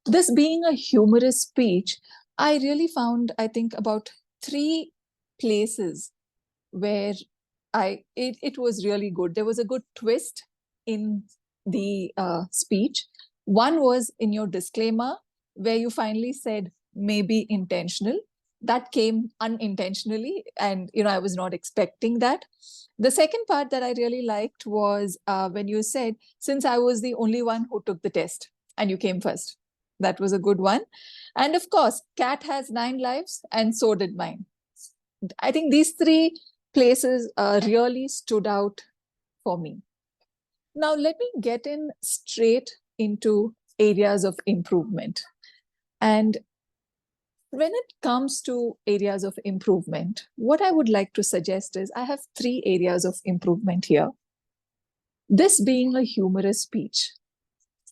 this being a humorous speech, I really found, I think, about 3 places where it was really good. There was a good twist in the speech. One was in your disclaimer, where you finally said maybe intentional. That came unintentionally, and I was not expecting that. The second part that I really liked was when you said, since I was the only one who took the test and you came first. That was a good one. And of course, cat has 9 lives and so did mine. I think these 3 places really stood out for me. Now, let me get in straight into areas of improvement. And when it comes to areas of improvement, what I would like to suggest is I have 3 areas of improvement here. This being a humorous speech,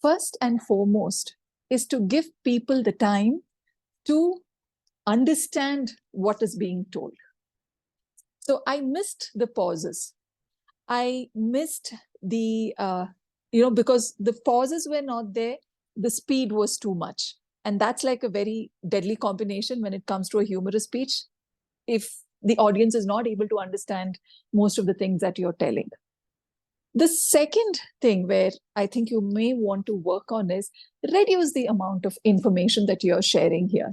first and foremost, is to give people the time to understand what is being told. So I missed the pauses. I missed the, because the pauses were not there, the speed was too much. And that's like a very deadly combination when it comes to a humorous speech, if the audience is not able to understand most of the things that you're telling. The second thing where I think you may want to work on is reduce the amount of information that you're sharing here.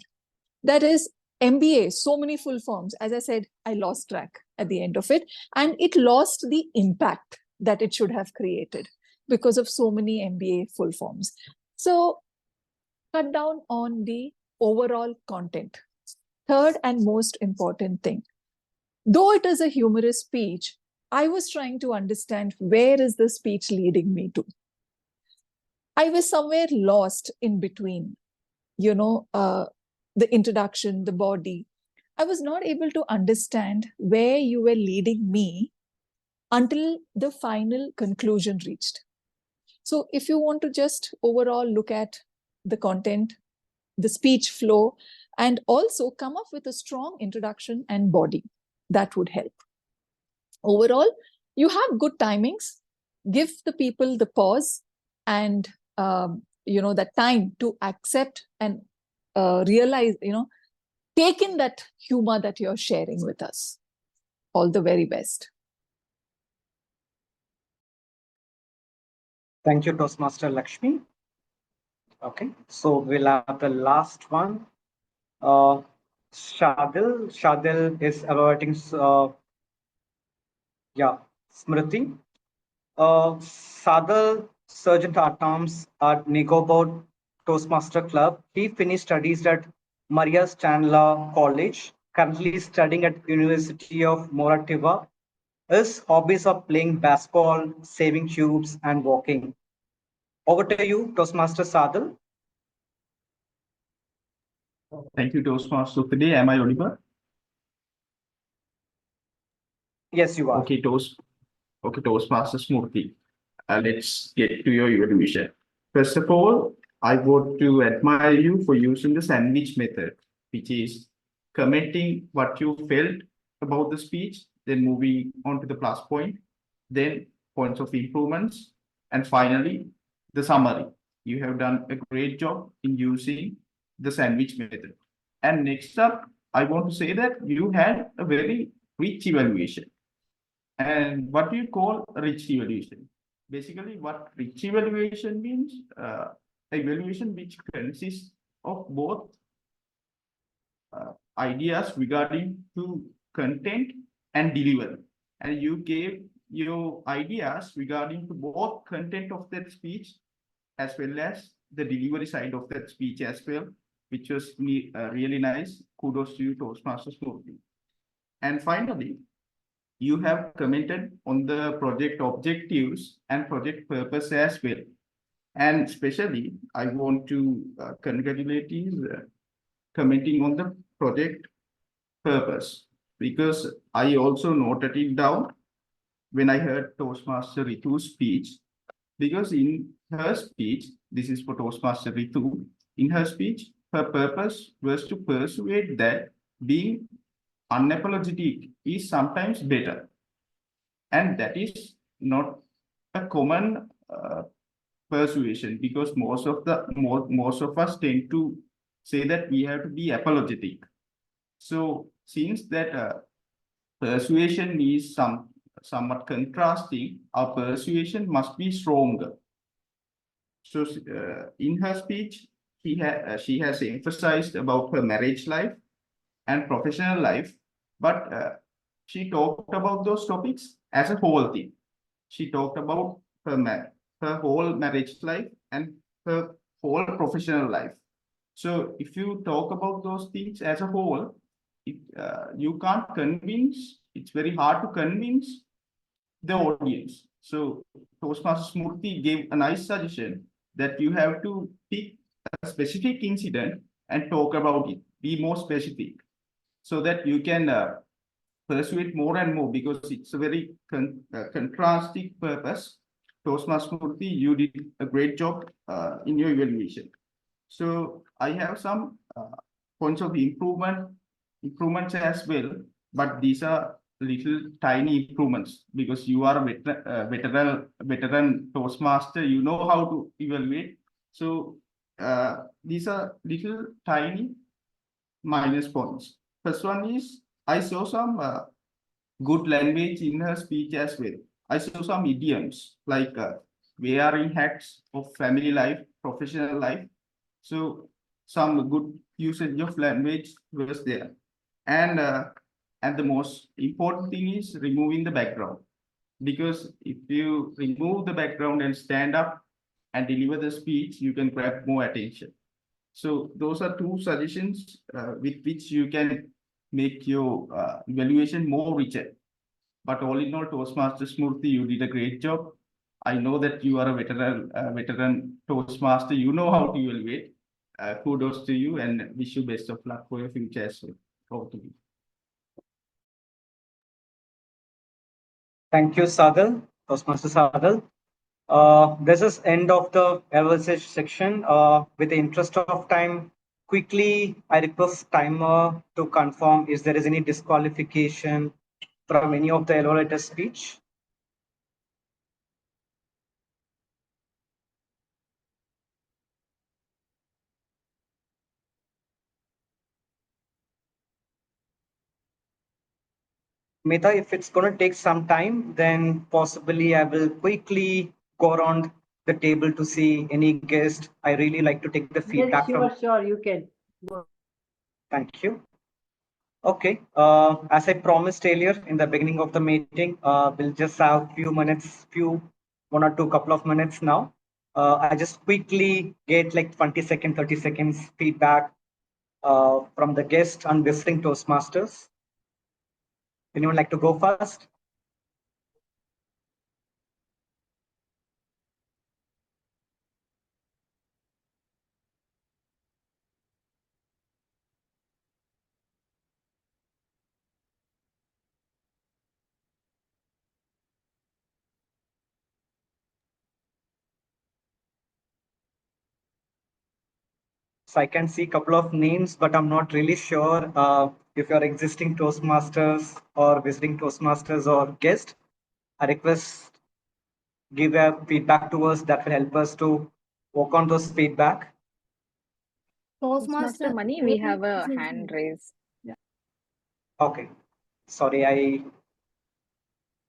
That is MBA, so many full forms. As I said, I lost track at the end of it, and it lost the impact that it should have created because of so many MBA full forms. So cut down on the overall content. Third and most important thing, though it is a humorous speech, I was trying to understand where is the speech leading me to. I was somewhere lost in between, the introduction, the body. I was not able to understand where you were leading me until the final conclusion reached. So if you want to just overall look at the content, the speech flow, and also come up with a strong introduction and body, that would help. Overall, you have good timings. Give the people the pause and that time to accept and realize, take in that humor that you're sharing with us. All the very best. Thank you, Toastmaster Lakshmi. Okay, so we'll have the last one. Shadil. Shadil is evaluating Smruti. Sadal, Sergeant at Arms at Nigoboard Toastmaster Club. He finished studies at Maria Stanla College, currently studying at University of Morativa. His hobbies are playing basketball, saving cubes, and walking. Over to you, Toastmaster Sadal. Thank you, Toastmaster. Today, am I audible? Yes, you are. Okay, Toastmaster Smruti. Let's get to your evaluation. First of all, I want to admire you for using the sandwich method, which is commenting what you felt about the speech, then moving on to the plus point, then points of improvements, and finally the summary. You have done a great job in using the sandwich method. And next up, I want to say that you had a very rich evaluation. And what do you call a rich evaluation? Basically, what rich evaluation means, evaluation which consists of both ideas regarding to content and delivery. And you gave your ideas regarding to both content of that speech as well as the delivery side of that speech as well, which was really nice. Kudos to you, Toastmasters. And finally, you have commented on the project objectives and project purpose as well. And especially, I want to congratulate you commenting on the project purpose, because I also noted it down when I heard Toastmaster Ritu's speech, because in her speech, this is for Toastmaster Ritu, in her speech, her purpose was to persuade that being unapologetic is sometimes better. And that is not a common persuasion, because most of us tend to say that we have to be apologetic. So since that persuasion is somewhat contrasting, our persuasion must be stronger. So in her speech, she has emphasized about her marriage life and professional life, but she talked about those topics as a whole thing. She talked about her whole marriage life and her whole professional life. So if you talk about those things as a whole, you can't convince, it's very hard to convince the audience. So Toastmaster Smruti gave a nice suggestion that you have to pick a specific incident and talk about it, be more specific, so that you can persuade more and more, because it's a very contrasting purpose. Toastmaster Smruti, you did a great job in your evaluation. So I have some points of improvements as well, but these are little tiny improvements, because you are a veteran Toastmaster, you know how to evaluate. So these are little tiny minus points. First one is, I saw some good language in her speech as well. I saw some idioms like wearing hats of family life, professional life. So some good usage of language was there. And the most important thing is removing the background. Because if you remove the background and stand up and deliver the speech, you can grab more attention. So those are two suggestions with which you can make your evaluation more richer. But all in all, Toastmaster Smruti, you did a great job. I know that you are a veteran Toastmaster. You know how to evaluate. Kudos to you, and wish you best of luck for your future as well. Over to you. Thank you, Sadal, Toastmaster Sadal. This is end of the evaluation section. With the interest of time, quickly I request timer to confirm if there is any disqualification from any of the evaluator speech. Meta, if it's going to take some time, then possibly I will quickly go around the table to see any guest. I really like to take the feedback Yes, sure, you can. Thank you. Okay, as I promised earlier in the beginning of the meeting, we'll just have few minutes, one or two couple of minutes now. I just quickly get like 20 seconds, 30 seconds feedback from the guest on visiting Toastmasters. Anyone like to go first? So I can see a couple of names, but I'm not really sure if you're existing Toastmasters or visiting Toastmasters or guest. I request give a feedback to us that will help us to work on those feedback. Toastmaster Money, we have a hand raised. Yeah. Okay. Sorry, I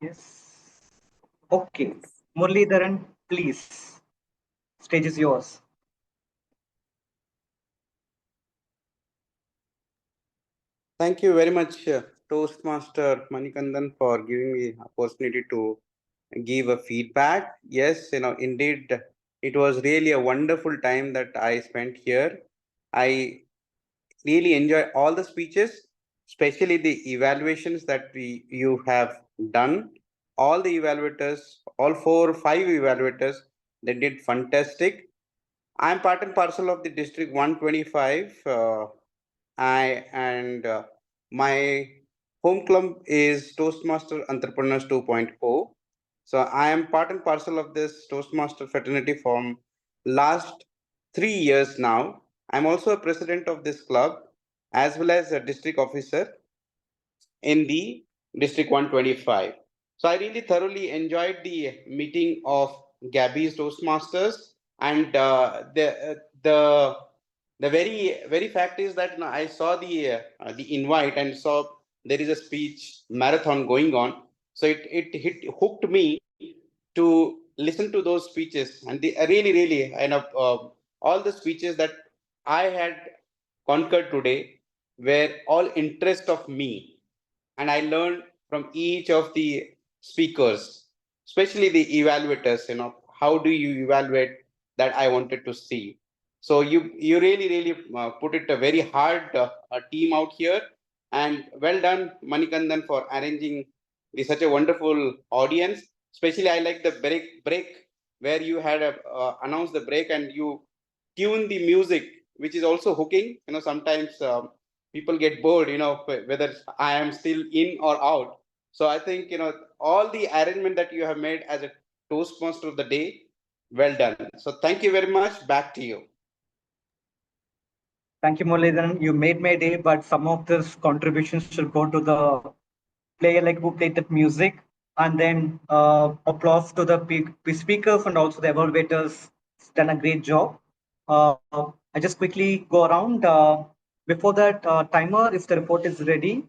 yes. Okay. Muralidharan, please. Stage is yours. Thank you very much, Toastmaster Manikandan, for giving me opportunity to give a feedback. Yes, indeed, it was really a wonderful time that I spent here. I really enjoy all the speeches, especially the evaluations that you have done. All the evaluators, all 4 or 5 evaluators, they did fantastic. I'm part and parcel of the District 125. My home club is Toastmaster Entrepreneurs 2.0. So I am part and parcel of this Toastmaster fraternity from last 3 years now. I'm also a president of this club as well as a district officer in the District 125. So I really thoroughly enjoyed the meeting of Gabbys Toastmasters, and the very fact is that I saw the invite and saw there is a speech marathon going on. So it hooked me to listen to those speeches, and the really all the speeches that I had conquered today were all interest of me, and I learned from each of the speakers, especially the evaluators. How do you evaluate that? I wanted to see. So you really put it a very hard team out here, and well done, Manikandan, for arranging such a wonderful audience. Especially, I like the break where you had announced the break and you tune the music, which is also hooking. Sometimes people get bored, whether I am still in or out. So I think, all the arrangement that you have made as a Toastmaster of the day, well done. So thank you very much. Back to you. Thank you, Muralidharan. You made my day, but some of this contributions should go to the player like who played that music. And then applause to the speakers and also the evaluators. It's done a great job. I just quickly go around. Before that, timer, if the report is ready,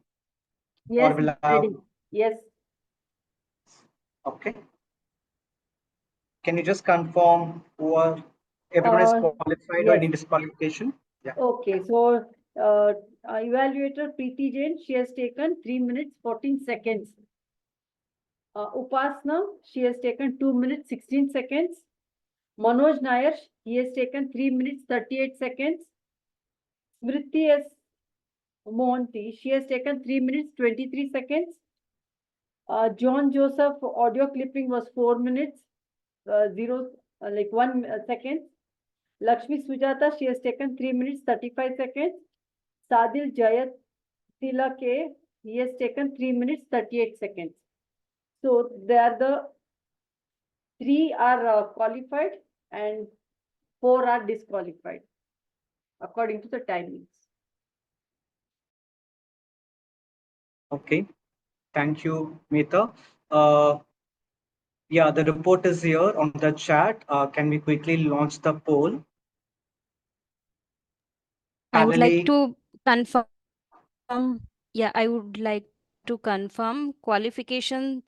Yes, or will ready. Yes. Okay. Can you just confirm who are everyone is qualified or yes. any disqualification? Yeah. Okay, so evaluator Preeti Jain, she has taken 3 minutes 14 seconds. Upasana, she has taken 2 minutes 16 seconds. Manoj Nair, he has taken 3 minutes 38 seconds. Smruti S. Mohanty, she has taken 3 minutes 23 seconds. John Joseph audio clipping was 4 minutes, 1 second. Lakshmi Sujatha, she has taken 3 minutes 35 seconds. Sadil Jayat K, he has taken 3 minutes 38 seconds. So they are the 3 are qualified and 4 are disqualified according to the timings. Okay. Thank you, Meta. Yeah, the report is here on the chat. Can we quickly launch the poll? I would like Finally, to confirm. Yeah, I would like to confirm qualification.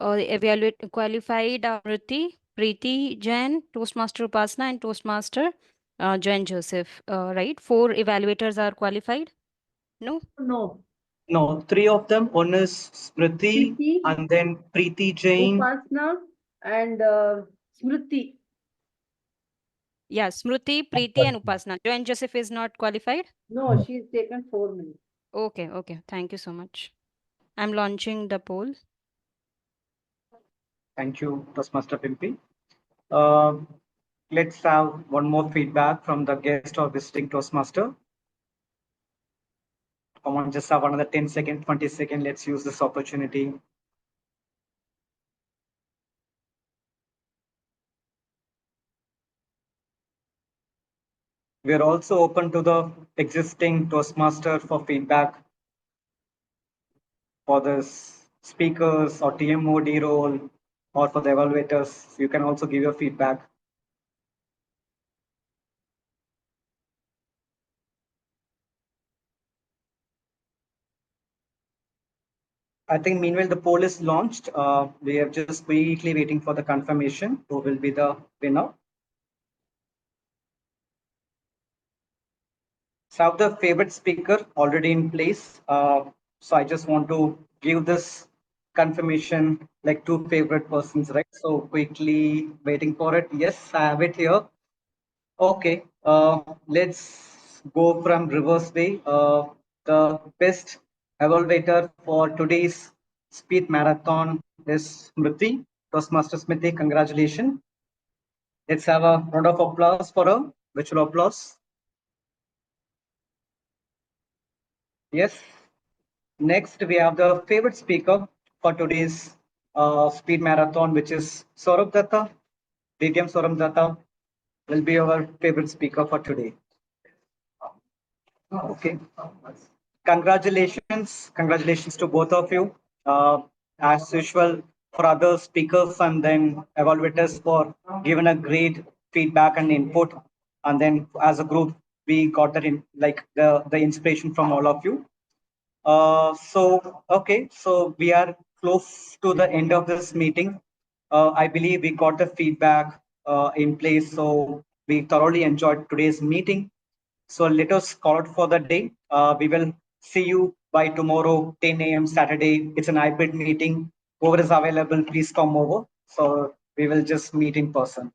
Evaluate qualified Smruti, Preeti, Jain, Toastmaster Upasana, and Toastmaster Jain Joseph. Right? 4 evaluators are qualified. No. no, 3 of them. One is Smruti, and then Preeti Jain. Upasana and Smruti. Yeah, Smruti, Preeti, and Upasana. Jain Joseph is not qualified. No, she's taken 4 minutes. Okay, okay. Thank you so much. I'm launching the poll. Thank you, Toastmaster Pimpy. Let's have one more feedback from the guest or visiting Toastmaster. Come on, just have another 10 seconds, 20 seconds. Let's use this opportunity. We are also open to the existing Toastmaster for feedback for the speakers or TMOD role or for the evaluators. You can also give your feedback. I think meanwhile the poll is launched. We are just quickly waiting for the confirmation who will be the winner. So I have the favorite speaker already in place. So I just want to give this confirmation like two favorite persons, right? So quickly waiting for it. Yes, I have it here. Okay, let's go from reverse way. The best evaluator for today's speed marathon is Smruti, Toastmaster Smruti. Congratulations. Let's have a round of applause for her. Virtual applause. Yes. Next, we have the favorite speaker for today's speed marathon, which is Sourav Dutta. DTM Sourav Dutta will be our favorite speaker for today. Okay. Congratulations to both of you. As usual, for other speakers and then evaluators for giving a great feedback and input. And then as a group, we got that in like the inspiration from all of you. So we are close to the end of this meeting. I believe we got the feedback in place. So we thoroughly enjoyed today's meeting. So let us call it for the day. We will see you by tomorrow, 10 a.m. Saturday. It's an hybrid meeting. Whoever is available, please come over. So we will just meet in person.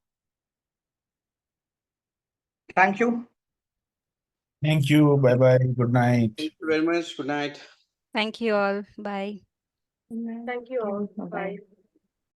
Thank you. Thank you. Bye-bye. Good night. Thank you very much. Good night. Thank you all. Bye. Thank you all. Bye.